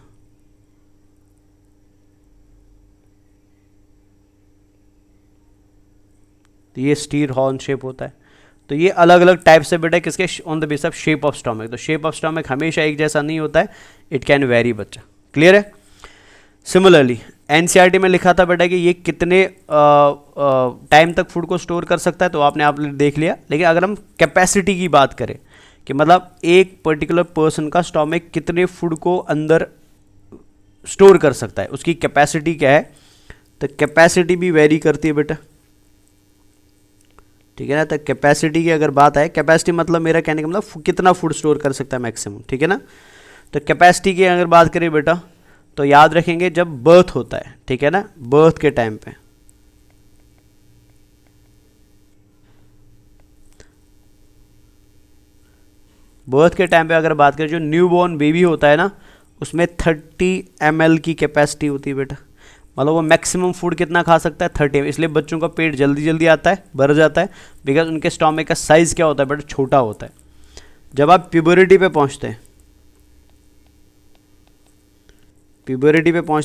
तो ये स्टीर हॉर्न शेप होता है। तो ये अलग अलग टाइप से बेटा किसके, on the base of shape of stomach. तो शेप ऑफ स्टोमक हमेशा एक जैसा नहीं होता है, इट कैन वेरी बच्चा, क्लियर है। सिमिलरली एनसीईआरटी में लिखा था बेटा कि ये कितने टाइम तक फूड को स्टोर कर सकता है, तो आपने आप देख लिया। लेकिन अगर हम कैपेसिटी की बात करें कि मतलब एक पर्टिकुलर पर्सन का स्टोमक कितने फूड को अंदर स्टोर कर सकता है, उसकी कैपेसिटी क्या है, तो कैपेसिटी भी वेरी करती है बेटा, ठीक है ना। तो कैपेसिटी की अगर बात आए, कैपेसिटी मतलब मेरा कहने का मतलब कितना फूड स्टोर कर सकता है मैक्सिमम, ठीक है ना। तो कैपेसिटी की अगर बात करें बेटा, तो याद रखेंगे जब बर्थ होता है, ठीक है ना, बर्थ के टाइम पे अगर बात करें, जो न्यू बॉर्न बेबी होता है ना, उसमें 30 ml की कैपेसिटी होती है बेटा। मतलब वो मैक्सिमम फूड कितना खा सकता है, 30। इसलिए बच्चों का पेट जल्दी जल्दी आता है, भर जाता है, बिकॉज उनके स्टोमक का साइज़ क्या होता है बेटा, छोटा होता है। जब आप प्यूबरिटी पे पहुंचते हैं,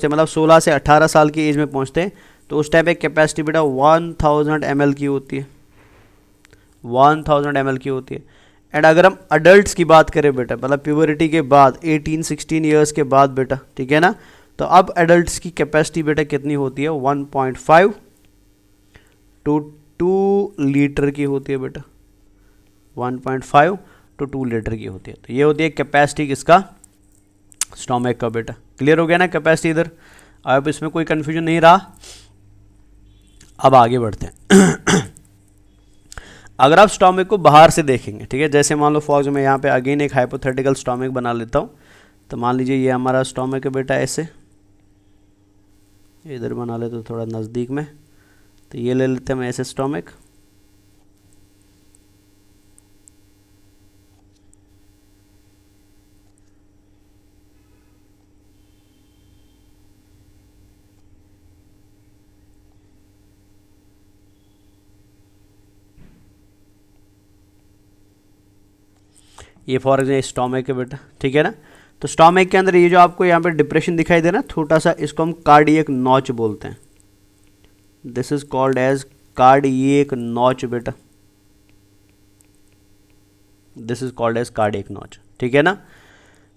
मतलब 16 से 18 साल की एज में पहुंचते हैं, तो उस टाइम पे कैपेसिटी बेटा 1000 ml की होती है, 1000 ml की होती है। एंड अगर हम अडल्ट्स की बात करें बेटा, मतलब प्यूबरिटी के बाद 18-16 ईयर्स के बाद बेटा, ठीक है ना, तो अब एडल्ट्स की कैपेसिटी बेटा कितनी होती है, 1.5 to 2 लीटर की होती है बेटा, 1.5 to 2 लीटर की होती है। तो ये होती है कैपेसिटी किसका, स्टोमक का बेटा। क्लियर हो गया ना कैपेसिटी इधर, अब इसमें कोई कंफ्यूजन नहीं रहा। अब आगे बढ़ते हैं। अगर आप स्टोमक को बाहर से देखेंगे, ठीक है, जैसे मान लो फॉर मैं यहाँ पे अगेन एक हाइपोथेटिकल स्टोमक बना लेता हूँ। तो मान लीजिए ये हमारा स्टोमक है बेटा, ऐसे इधर बना लेते तो थोड़ा नज़दीक में, तो ये ले लेते हैं हम ऐसे स्टोमक। ये फॉर एग्जाम्पल स्टोमक है बेटा, ठीक है ना। तो स्टोमक के अंदर ये जो आपको यहाँ पे डिप्रेशन दिखाई दे रहा है छोटा सा, इसको हम कार्डियक नॉच बोलते हैं। This is called as cardiac notch बेटा, this is called as cardiac notch, ठीक है ना।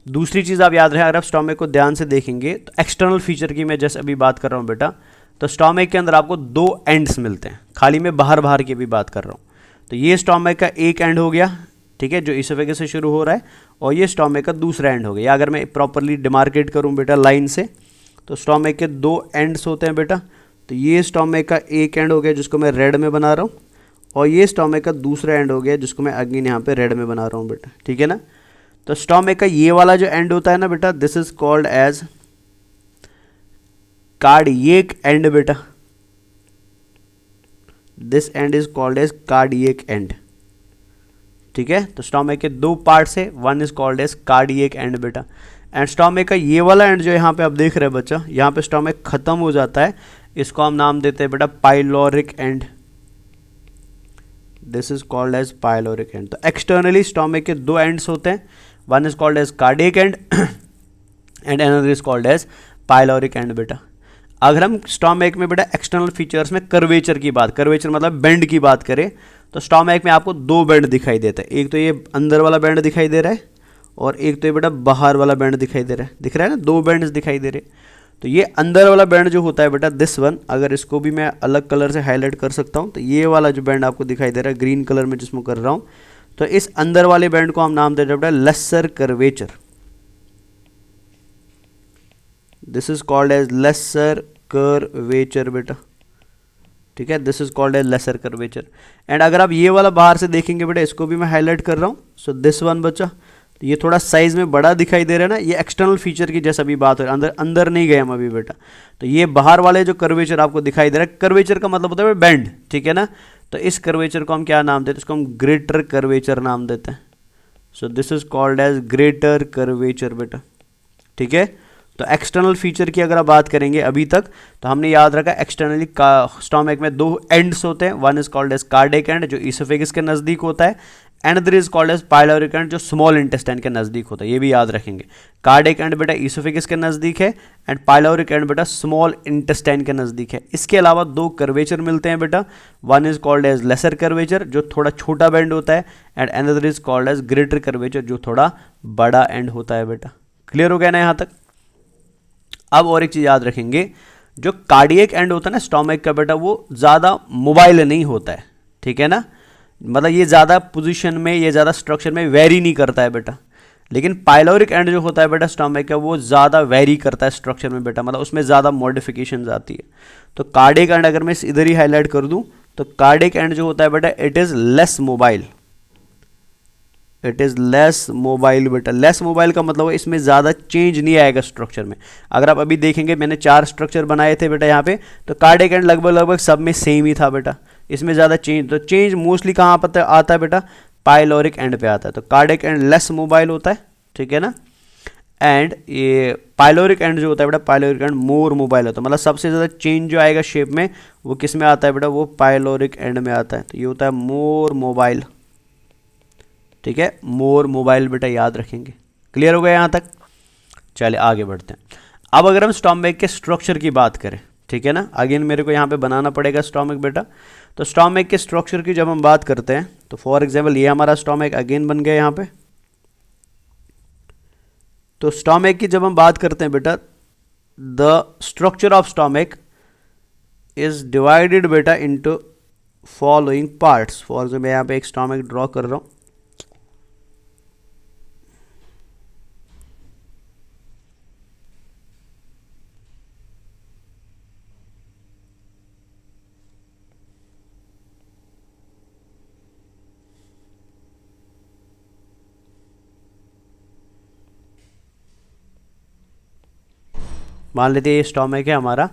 दूसरी चीज़ आप याद रखें, अगर आप स्टोमक को ध्यान से देखेंगे तो एक्सटर्नल फीचर की मैं जैसे अभी बात कर रहा हूँ बेटा, तो स्टोमक के अंदर आपको 2 एंड्स मिलते हैं, खाली मैं बाहर बाहर की भी बात कर रहा हूँ। तो ये स्टोमक का एक एंड हो गया, ठीक है, जो इसोफेगस से शुरू हो रहा है, और ये स्टोमक का दूसरा एंड हो गया। या अगर मैं प्रॉपरली डिमार्केट करूं बेटा लाइन से, तो स्टोमक के 2 एंड्स होते हैं बेटा। तो ये स्टोमक का एक एंड हो गया जिसको मैं रेड में बना रहा हूँ, और ये स्टोमक का दूसरा एंड हो गया जिसको मैं अगेन यहाँ पे रेड में बना रहा हूँ बेटा, ठीक है ना। तो स्टोमक का ये वाला जो एंड होता है ना बेटा, this is called as cardiac end बेटा, this end is called as cardiac end, ठीक है। तो स्टोमक के 2 पार्ट्स है, one is called as cardiac end बेटा। एंड स्टोमक का ये वाला एंड जो यहाँ पे आप देख रहे हैं बच्चा, यहाँ पे स्टोमक खत्म हो जाता है, इसको हम नाम देते हैं बेटा pyloric end, this is called as pyloric end. तो एक्सटर्नली स्टोमक के 2 एंड्स होते हैं, one is called as cardiac end and another is called as pyloric end बेटा। अगर हम स्टोमक में बेटा एक्सटर्नल फीचर्स में कर्वेचर की बात, कर्वेचर मतलब बेंड की बात करें, तो स्टोमक में आपको 2 बेंड दिखाई देते हैं। एक तो ये अंदर वाला बेंड दिखाई दे रहा है, और एक तो ये बेटा बाहर वाला बेंड दिखाई दे रहा है, दिख रहा है ना, 2 बेंड्स दिखाई दे रहे। तो ये अंदर वाला बेंड जो होता है बेटा, दिस वन, अगर इसको भी मैं अलग कलर से हाईलाइट कर सकता हूँ, तो ये वाला जो बेंड आपको दिखाई दे रहा है ग्रीन कलर में जिसमें कर रहा हूँ, तो इस अंदर वाले बेंड को हम नाम देते हैं बेटा lesser curvature, this is called as lesser curvature बेटा, ठीक है, this is called as lesser curvature. And अगर आप ये वाला बाहर से देखेंगे बेटा, इसको भी मैं हाईलाइट कर रहा हूँ, सो दिस वन बच्चा, तो ये थोड़ा साइज में बड़ा दिखाई दे रहा है ना, ये एक्सटर्नल फीचर की जैसा अभी बात हो रही है, अंदर अंदर नहीं गए हम अभी बेटा। तो ये बाहर वाले जो कर्वेचर आपको दिखाई दे रहा है, कर्वेचर का मतलब होता है बेंड, ठीक है ना। तो इस कर्वेचर को हम क्या नाम देते हैं, इसको हम ग्रेटर कर्वेचर नाम देते हैं। So this is called as greater curvature बेटा, ठीक है। तो एक्सटर्नल फीचर की अगर आप बात करेंगे अभी तक, तो हमने याद रखा एक्सटर्नली स्टोमक में दो एंड्स होते हैं, one is called as cardiac end जो इसोफेगस के नज़दीक होता है, and other is called as pyloric end जो स्मॉल इंटेस्टाइन के नज़दीक होता है, ये भी याद रखेंगे। कार्डियक एंड बेटा इसोफेगस के नज़दीक है, एंड पाइलोरिक एंड बेटा स्मॉल इंटेस्टाइन के नज़दीक है। इसके अलावा दो कर्वेचर मिलते हैं बेटा, one is called as lesser curvature जो थोड़ा छोटा बेंड होता है, and another is called as greater curvature जो थोड़ा बड़ा एंड होता है बेटा। क्लियर हो गया ना यहाँ तक। अब और एक चीज़ याद रखेंगे, जो कार्डियक एंड होता है ना स्टोमक का बेटा, वो ज़्यादा मोबाइल नहीं होता है, ठीक है ना। मतलब ये ज़्यादा पोजीशन में, ये ज़्यादा स्ट्रक्चर में वेरी नहीं करता है बेटा। लेकिन पाइलोरिक एंड जो होता है बेटा स्टोमक का, वो ज़्यादा वेरी करता है स्ट्रक्चर में बेटा, मतलब उसमें ज़्यादा मॉडिफिकेशन आती है। तो कार्डियक एंड अगर मैं इधर ही हाईलाइट कर दूँ, तो कार्डियक एंड जो होता है बेटा, it is less mobile, it is less mobile बेटा। लेस मोबाइल का मतलब है इसमें ज़्यादा चेंज नहीं आएगा स्ट्रक्चर में। अगर आप अभी देखेंगे, मैंने 4 स्ट्रक्चर बनाए थे बेटा यहाँ पे, तो कार्डियक एंड लगभग सब में सेम ही था बेटा, इसमें ज़्यादा चेंज, तो चेंज मोस्टली कहाँ पर आता है बेटा, पाइलोरिक एंड पे आता है। तो कार्डियक एंड लेस मोबाइल होता है, ठीक है ना। एंड ये पाइलोरिक एंड जो होता है बेटा, पाइलोरिक एंड मोर मोबाइल होता है, मतलब सबसे ज़्यादा चेंज जो आएगा शेप में वो किस में आता है बेटा, वो पाइलोरिक एंड में आता है। तो ये होता है मोर मोबाइल, ठीक है, मोर मोबाइल बेटा, याद रखेंगे। क्लियर हो गया यहाँ तक। चलिए आगे बढ़ते हैं। अब अगर हम स्टोमक के स्ट्रक्चर की बात करें, ठीक है ना, अगेन मेरे को यहाँ पे बनाना पड़ेगा स्टोमक बेटा। तो स्टोमक के स्ट्रक्चर की जब हम बात करते हैं, तो फॉर एग्जांपल ये हमारा स्टोमक अगेन बन गया यहाँ पे। तो स्टोमक की जब हम बात करते हैं बेटा, the structure of stomach is divided बेटा into following parts. For example मैं यहाँ पे एक स्टोमक ड्रॉ कर रहा हूँ। मान लेते हैं ये स्टोमक है हमारा।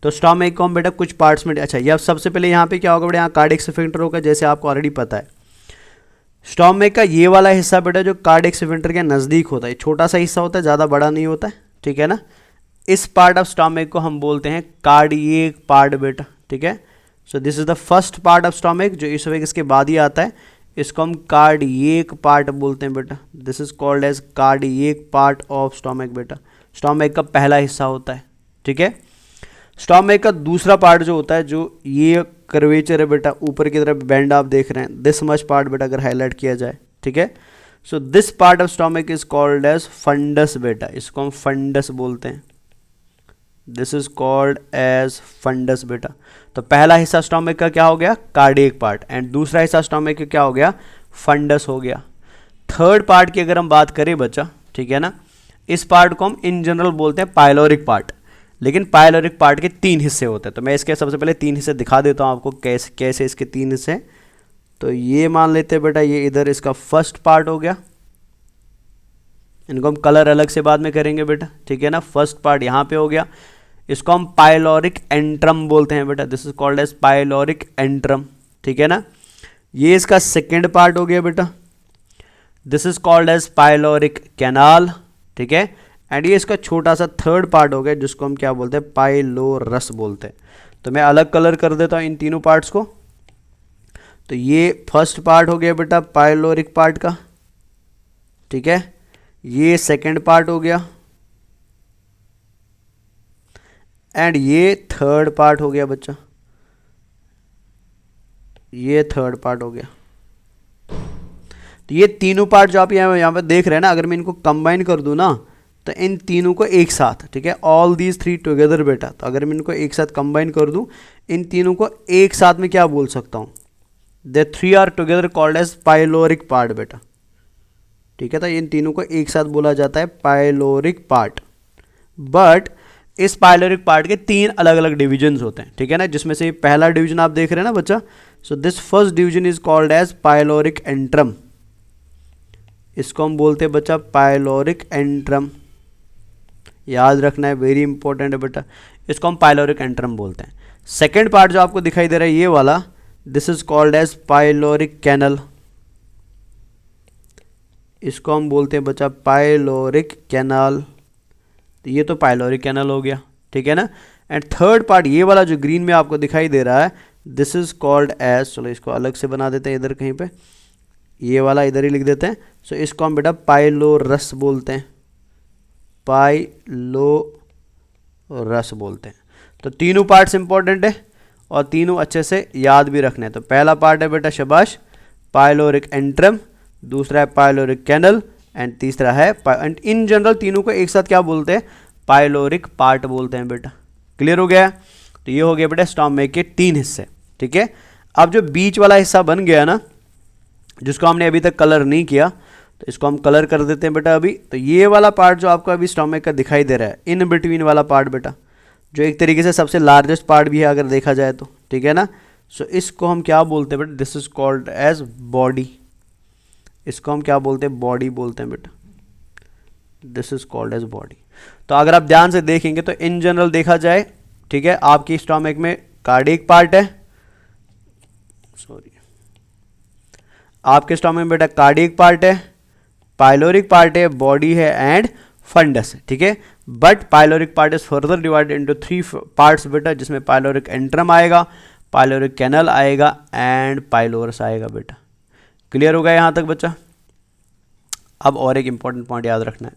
तो स्टोमक को हम बेटा कुछ पार्ट्स में, अच्छा ये सबसे पहले यहाँ पे क्या होगा बेटा, यहाँ कार्डियक स्फिंक्टर होगा, जैसे आपको ऑलरेडी पता है। स्टोमक का ये वाला हिस्सा बेटा जो कार्डियक स्फिंक्टर के नज़दीक होता है, छोटा सा हिस्सा होता है, ज़्यादा बड़ा नहीं होता है, ठीक है ना। इस पार्ट ऑफ स्टोमक को हम बोलते हैं कार्डियक पार्ट बेटा, ठीक है। So this is the first part of stomach, जो इसोफेगस के बाद ही आता है, इसको हम कार्डियक पार्ट बोलते हैं बेटा। This is called as cardiac part of stomach बेटा, स्टोमक का पहला हिस्सा होता है, ठीक है। स्टोमक का दूसरा पार्ट जो होता है, जो ये कर्वेचर है बेटा, ऊपर की तरफ बेंड आप देख रहे हैं, दिस मच पार्ट बेटा अगर हाईलाइट किया जाए, ठीक है। So this part of stomach is called as fundus बेटा, इसको हम फंडस बोलते हैं। This is called as fundus बेटा। तो पहला हिस्सा स्टोमक का क्या हो गया, कार्डियक पार्ट, एंड दूसरा हिस्सा स्टोमक का क्या हो गया, फंडस हो गया। थर्ड पार्ट की अगर हम बात करें बच्चा, ठीक है ना, इस पार्ट को हम इन जनरल बोलते हैं पाइलोरिक पार्ट। लेकिन पाइलोरिक पार्ट के 3 हिस्से होते हैं, तो मैं इसके सबसे पहले 3 हिस्से दिखा देता हूँ आपको, कैसे कैसे इसके 3 हिस्से। तो ये मान लेते हैं बेटा, ये इधर इसका फर्स्ट पार्ट हो गया, इनको हम कलर अलग से बाद में करेंगे बेटा, ठीक है ना। फर्स्ट पार्ट यहाँ पे हो गया, इसको हम पाइलोरिक एंट्रम बोलते हैं बेटा, this is called as pyloric antrum, ठीक है ना। ये इसका सेकेंड पार्ट हो गया बेटा, this is called as pyloric canal, ठीक है। एंड ये इसका छोटा सा थर्ड पार्ट हो गया, जिसको हम क्या बोलते हैं, पाइलोरस बोलते हैं। तो मैं अलग कलर कर देता हूँ इन तीनों पार्ट्स को। तो ये फर्स्ट पार्ट हो गया बेटा पाइलोरिक पार्ट का, ठीक है। ये सेकंड पार्ट हो गया, एंड ये थर्ड पार्ट हो गया बच्चा, ये थर्ड पार्ट हो गया। तो ये तीनों पार्ट जो आप यहाँ पे देख रहे हैं ना, अगर मैं इनको कंबाइन कर दूँ ना, तो इन तीनों को एक साथ, ठीक है, ऑल दीज 3 टुगेदर बेटा। तो अगर मैं इनको एक साथ कंबाइन कर दूँ, इन तीनों को एक साथ में क्या बोल सकता हूँ, the 3 are together called as pyloric part बेटा, ठीक है। तो इन तीनों को एक साथ बोला जाता है पाइलोरिक पार्ट। बट इस पाइलोरिक पार्ट के 3 अलग अलग डिविजन्स होते हैं, ठीक है ना, जिसमें से पहला डिवीजन आप देख रहे हैं ना बच्चा। So this first division is called as pyloric antrum, इसको हम बोलते हैं बच्चा पाइलोरिक एंट्रम, याद रखना है, वेरी इंपॉर्टेंट है बेटा, इसको हम पाइलोरिक एंट्रम बोलते हैं। सेकेंड पार्ट जो आपको दिखाई दे रहा है ये वाला, this is called as pyloric canal, इसको हम बोलते हैं बच्चा पाइलोरिक कैनाल, तो ये तो पाइलोरिक कैनल हो गया, ठीक है ना। एंड थर्ड पार्ट ये वाला जो ग्रीन में आपको दिखाई दे रहा है, दिस इज कॉल्ड एज, चलो इसको अलग से बना देते हैं इधर कहीं पे, ये वाला इधर ही लिख देते हैं। सो इसको हम बेटा पाइलोरस बोलते हैं, पाइलोरस बोलते हैं। तो तीनों पार्ट्स इंपॉर्टेंट है और तीनों अच्छे से याद भी रखने हैं। तो पहला पार्ट है बेटा शाबाश पाइलोरिक एंट्रम, दूसरा है पाइलोरिक कैनल एंड तीसरा है एंड इन जनरल तीनों को एक साथ क्या बोलते हैं, पाइलोरिक पार्ट बोलते हैं बेटा। क्लियर हो गया। तो ये हो गया बेटा स्टोमक के 3 हिस्से, ठीक है। अब जो बीच वाला हिस्सा बन गया ना, जिसको हमने अभी तक कलर नहीं किया, तो इसको हम कलर कर देते हैं बेटा अभी। तो ये वाला पार्ट जो आपको अभी स्टोमक का दिखाई दे रहा है, इन बिटवीन वाला पार्ट बेटा, जो एक तरीके से सबसे लार्जेस्ट पार्ट भी है अगर देखा जाए तो, ठीक है ना। सो इसको हम क्या बोलते हैं बेटा, this is called as body, इसको हम क्या बोलते हैं, बॉडी बोलते हैं बेटा, this is called as body. तो अगर आप ध्यान से देखेंगे तो इन जनरल देखा जाए, ठीक है, आपकी स्टोमक में कार्डियक पार्ट है, सॉरी, आपके स्टोमक में बेटा कार्डियक पार्ट है, पाइलोरिक पार्ट है, बॉडी है एंड फंडस है, ठीक है। But pyloric part is further divided into 3 parts बेटा, जिसमें पाइलोरिक एंट्रम आएगा, पाइलोरिक कैनल आएगा एंड पाइलोरस आएगा बेटा। क्लियर हो गया यहां तक बच्चा। अब और एक इंपॉर्टेंट पॉइंट याद रखना है,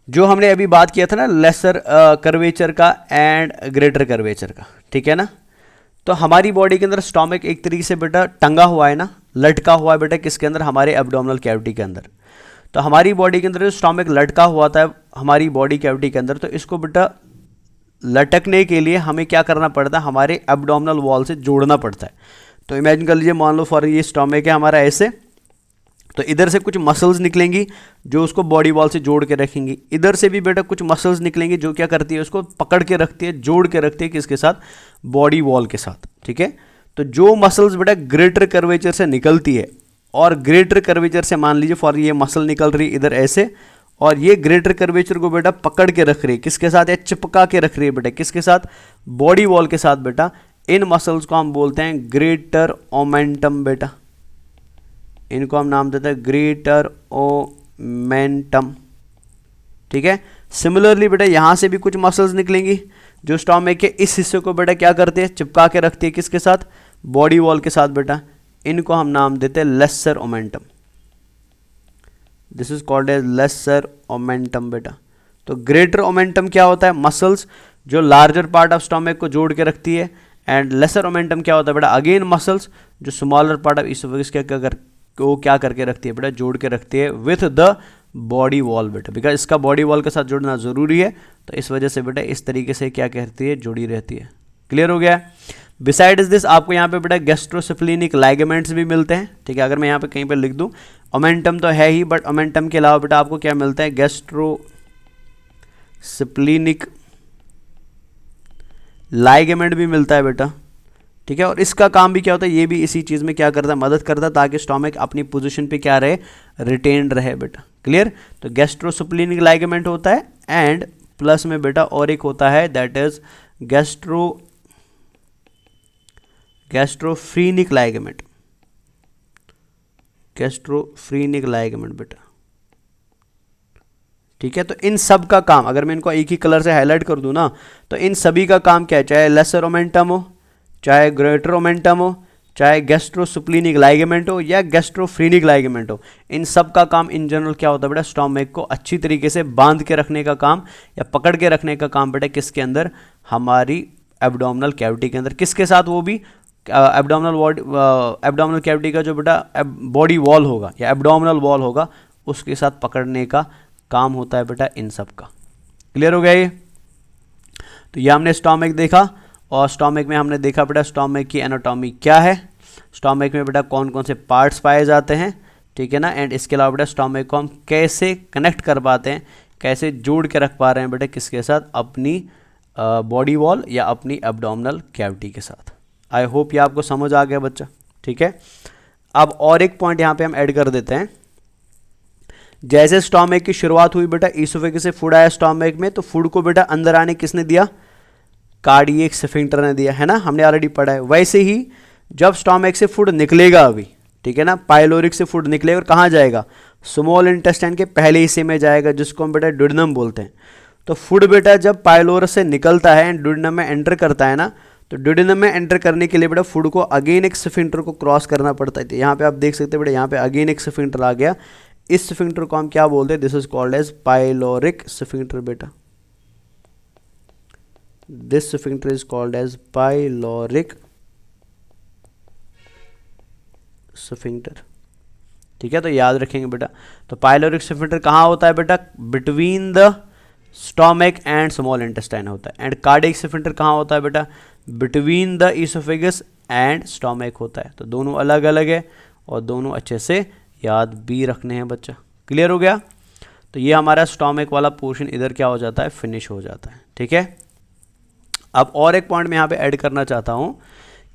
जो हमने अभी बात किया था ना लेसर कर्वेचर का एंड ग्रेटर कर्वेचर का, ठीक है ना। तो हमारी बॉडी के अंदर स्टोमक एक तरीके से बेटा टंगा हुआ है ना, लटका हुआ है बेटा, किसके अंदर, हमारे एब्डोमिनल कैविटी के अंदर। तो हमारी बॉडी के अंदर जो स्टोमक लटका हुआ था हमारी बॉडी कैविटी के अंदर, तो इसको बेटा लटकने के लिए हमें क्या करना पड़ता है, हमारे एब्डोमिनल वॉल से जोड़ना पड़ता है। तो इमेजिन कर लीजिए, मान लो फॉर ये स्टोमक है हमारा ऐसे, तो इधर से कुछ मसल्स निकलेंगी जो उसको बॉडी वॉल से जोड़ के रखेंगी, इधर से भी बेटा कुछ मसल्स निकलेंगी जो क्या करती है, उसको पकड़ के रखती है, जोड़ के रखती है किसके साथ, बॉडी वॉल के साथ, ठीक है। तो जो मसल्स बेटा ग्रेटर कर्वेचर से निकलती है, और ग्रेटर कर्वेचर से मान लीजिए फॉर ये मसल निकल रही है इधर ऐसे, और ये ग्रेटर कर्वेचर को बेटा पकड़ के रख रही है किसके साथ, या चिपका के रख रही है बेटा किसके साथ, बॉडी वॉल के साथ बेटा। इन मसल्स को हम बोलते हैं ग्रेटर ओमेंटम बेटा, इनको हम नाम देते हैं ग्रेटर ओमेंटम, ठीक है। सिमिलरली बेटा यहां से भी कुछ मसल्स निकलेंगी जो स्टोमक के इस हिस्से को बेटा क्या करते हैं, चिपका के रखती है किसके साथ, बॉडी वॉल के साथ बेटा। इनको हम नाम देते हैं lesser omentum, this is called as lesser omentum बेटा। तो ग्रेटर ओमेंटम क्या होता है, मसल्स जो लार्जर पार्ट ऑफ स्टोमक को जोड़ के रखती है, एंड लेसर ओमेंटम क्या होता है बेटा, अगेन मसल्स जो स्मॉलर पार्ट ऑफ इसोफेगस को क्या करके रखती है बेटा, जोड़ के रखती है विथ द बॉडी वॉल बेटा, बिकॉज इसका बॉडी वॉल के साथ जुड़ना जरूरी है, तो इस वजह से बेटा इस तरीके से क्या कहती है, जुड़ी रहती है। क्लियर हो गया। बिसाइड्स दिस आपको यहाँ पे बेटा गैस्ट्रोसिफ्लिनिक लाइगामेंट्स भी मिलते हैं, ठीक है। अगर मैं यहाँ पे कहीं पे लिख दूँ, ओमेंटम तो है ही, बट ओमेंटम के अलावा बेटा आपको क्या मिलता है, गैस्ट्रोसिफ्लिनिक लाइगामेंट भी मिलता है बेटा, ठीक है। और इसका काम भी क्या होता है, ये भी इसी चीज़ में क्या करता है, मदद करता है, ताकि स्टोमक अपनी पोजीशन पे क्या रहे, रिटेन्ड रहे बेटा। क्लियर। तो गैस्ट्रोसिफ्लिनिक लाइगामेंट होता है, एंड प्लस में बेटा और एक होता है दैट इज गैस्ट्रोफ्रीनिक लाइगामेंट, गैस्ट्रोफ्रीनिक लाइगामेंट बेटा, ठीक है। तो इन सब का काम, अगर मैं इनको एक ही कलर से हाईलाइट कर दूं ना, तो इन सभी का काम क्या है, चाहे लेसर ओमेंटम हो, चाहे ग्रेटर ओमेंटम हो, चाहे गैस्ट्रोसिफ्लिनिक लाइगामेंट हो या गैस्ट्रोफ्रीनिक लाइगामेंट हो, इन सब का काम इन जनरल क्या होता है बेटा, स्टोमक को अच्छी तरीके से बांध के रखने का काम या पकड़ के रखने का काम बेटा किसके अंदर, हमारी एब्डोमिनल कैविटी के अंदर। किसके साथ, वो भी एब्डोमिनल कैविटी का जो बेटा बॉडी वॉल होगा या एब्डोमिनल वॉल होगा, उसके साथ पकड़ने का काम होता है बेटा इन सब का। क्लियर हो गया ये। तो ये हमने स्टोमक देखा, और स्टोमक में हमने देखा बेटा स्टोमक की एनाटॉमी क्या है, स्टोमक में बेटा कौन कौन से पार्ट्स पाए जाते हैं, ठीक है ना। एंड इसके अलावा बेटा स्टोमक को हम कैसे कनेक्ट कर पाते हैं, कैसे जोड़ के रख पा रहे हैं बेटा किसके साथ, अपनी बॉडी वॉल या अपनी एब्डोमिनल कैविटी के साथ। आई होप ये आपको समझ आ गया बच्चा, ठीक है। अब और एक पॉइंट यहाँ पे हम ऐड कर देते हैं, जैसे स्टोमक की शुरुआत हुई बेटा, ईसोफेगस से फूड आया स्टोमक में, तो फूड को बेटा अंदर आने किसने दिया? कार्डियक स्फिंक्टर ने दिया, है ना, हमने ऑलरेडी पढ़ा है। वैसे ही जब स्टोमक से फूड निकलेगा अभी, ठीक है ना, पाइलोरिक से फूड निकलेगा और कहाँ जाएगा? स्मॉल इंटेस्टाइन के पहले हिस्से में जाएगा, जिसको हम बेटा ड्यूडेनम बोलते हैं। तो फूड बेटा जब पाइलोरस से निकलता है एंड ड्यूडेनम में एंटर करता है ना, तो ड्यूडेनम में एंटर करने के लिए बेटा फूड को अगेन एक स्फिंक्टर को क्रॉस करना पड़ता है। यहाँ पे आप देख सकते हैं बेटा, यहाँ पे अगेन एक स्फिंक्टर आ गया। इस स्फिंक्टर को हम क्या बोलते हैं? This is called as pyloric sphincter बेटा। This sphincter is called as pyloric sphincter, ठीक है। तो याद रखेंगे बेटा, तो पाइलोरिक स्फिंक्टर कहाँ होता है बेटा? Between the stomach and small intestine होता है। एंड कार्डियक स्फिंक्टर कहाँ होता है बेटा? Between the oesophagus and stomach होता है। तो दोनों अलग अलग है और दोनों अच्छे से याद भी रखने हैं बच्चा। क्लियर हो गया? तो ये हमारा स्टोमक वाला पोर्शन इधर क्या हो जाता है? फिनिश हो जाता है, ठीक है। अब और एक पॉइंट मैं यहाँ पे ऐड करना चाहता हूँ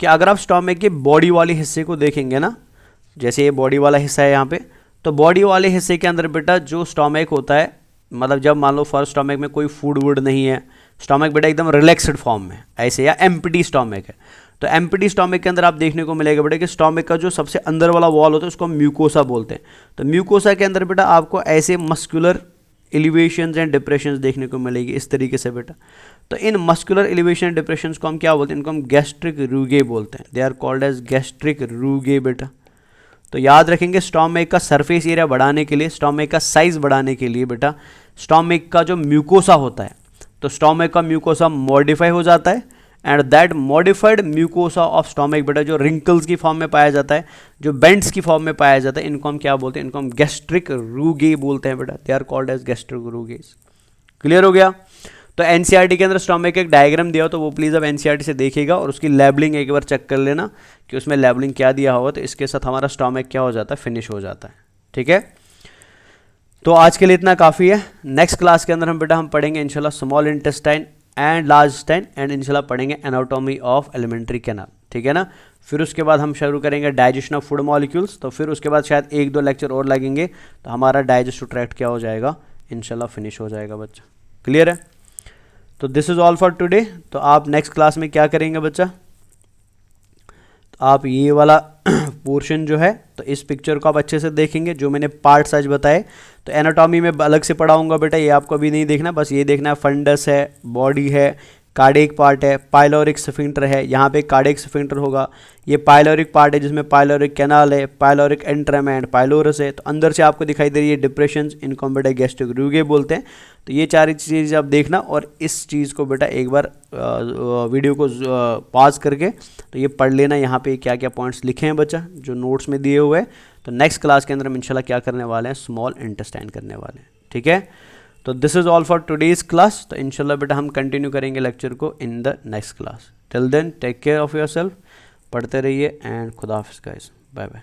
कि अगर आप स्टोमक के बॉडी वाले हिस्से को देखेंगे ना, जैसे ये बॉडी वाला हिस्सा है यहाँ पे, तो बॉडी वाले हिस्से के अंदर बेटा जो स्टोमक होता है, मतलब जब मान लो फर्स्ट स्टोमक में कोई फूड वूड नहीं है, स्टोमक बेटा एकदम रिलैक्स्ड फॉर्म में ऐसे, या एम्प्टी स्टोमक है, तो एम्प्टी स्टोमक के अंदर आप देखने को मिलेगा बेटा कि स्टोमक का जो सबसे अंदर वाला वॉल होता है उसको हम म्यूकोसा बोलते हैं। तो म्यूकोसा के अंदर बेटा आपको ऐसे मस्कुलर एलिवेशंस एंड डिप्रेशंस देखने को मिलेगी इस तरीके से बेटा। तो इन मस्कुलर एलिवेशन एंड डिप्रेशंस को हम क्या बोलते हैं? इनको हम गैस्ट्रिक रूगे बोलते हैं। They are called as gastric rugae बेटा। तो याद रखेंगे, स्टोमक का सरफेस एरिया बढ़ाने के लिए, स्टोमक का साइज बढ़ाने के लिए बेटा, स्टोमक का जो म्यूकोसा होता है, तो स्टोमक का म्यूकोसा मॉडिफाई हो जाता है and that modified mucosa of stomach बेटा जो रिंकल्स की फॉर्म में पाया जाता है, जो बेंड्स की फॉर्म में पाया जाता है, इनको हम क्या बोलते हैं? इनको हम गैस्ट्रिक रूगे बोलते हैं बेटा। They are called as gastric rugae. Clear हो गया? तो एनसीईआरटी के अंदर स्टोमक का एक डायग्राम दिया हो, तो वो प्लीज़ अब एनसीईआरटी से देखिएगा और उसकी लेबलिंग एक बार चेक कर लेना कि उसमें लेबलिंग क्या दिया होगा। तो इसके साथ हमारा स्टोमक क्या हो जाता है? फिनिश हो जाता है, ठीक है। तो आज के लिए इतना काफ़ी है। नेक्स्ट क्लास के अंदर हम पढ़ेंगे इंशाल्लाह small intestine and large intestine and इंशाल्लाह पढ़ेंगे एनाटॉमी ऑफ एलिमेंट्री कैनाल, ठीक है ना। फिर उसके बाद हम शुरू करेंगे डाइजेशन ऑफ फूड मॉलिक्यूल्स। तो फिर उसके बाद शायद 1-2 लेक्चर और लगेंगे, तो हमारा डाइजेस्टिव ट्रैक्ट क्या हो जाएगा? इंशाल्लाह फिनिश हो जाएगा बच्चा। क्लियर है? तो this is all for today. तो आप नेक्स्ट क्लास में क्या करेंगे बच्चा? तो आप ये वाला पोर्शन जो है, तो इस पिक्चर को आप अच्छे से देखेंगे, जो मैंने पार्ट्स आज बताए। तो एनाटॉमी में अलग से पढ़ाऊंगा बेटा, ये आपको अभी नहीं देखना, बस ये देखना है फंडस है, बॉडी है, कार्डियक पार्ट है, पाइलोरिक स्फिंक्टर है, यहाँ पे कार्डियक स्फिंक्टर होगा, ये पाइलोरिक पार्ट है जिसमें पाइलोरिक कैनाल है, पाइलोरिक एंट्रम एंड पाइलोरस है। तो अंदर से आपको दिखाई दे रही है डिप्रेशंस, इनको हम बेटा गैस्ट्रिक रूगे बोलते हैं। तो ये 4 चीज़ आप देखना और इस चीज़ को बेटा एक बार वीडियो को पॉज करके तो ये पढ़ लेना, यहाँ पे क्या क्या पॉइंट्स लिखे हैं बच्चा जो नोट्स में दिए हुए हैं। तो नेक्स्ट क्लास के अंदर हम इंशाल्लाह क्या करने वाले हैं? स्मॉल इंटेस्टाइन करने वाले हैं, ठीक है। तो this is all for today's class. तो इंशाल्लाह बेटा हम कंटिन्यू करेंगे लेक्चर को in the next class. Till then take care of yourself, पढ़ते रहिए एंड खुदा हाफिज़ गाइस, बाय बाय।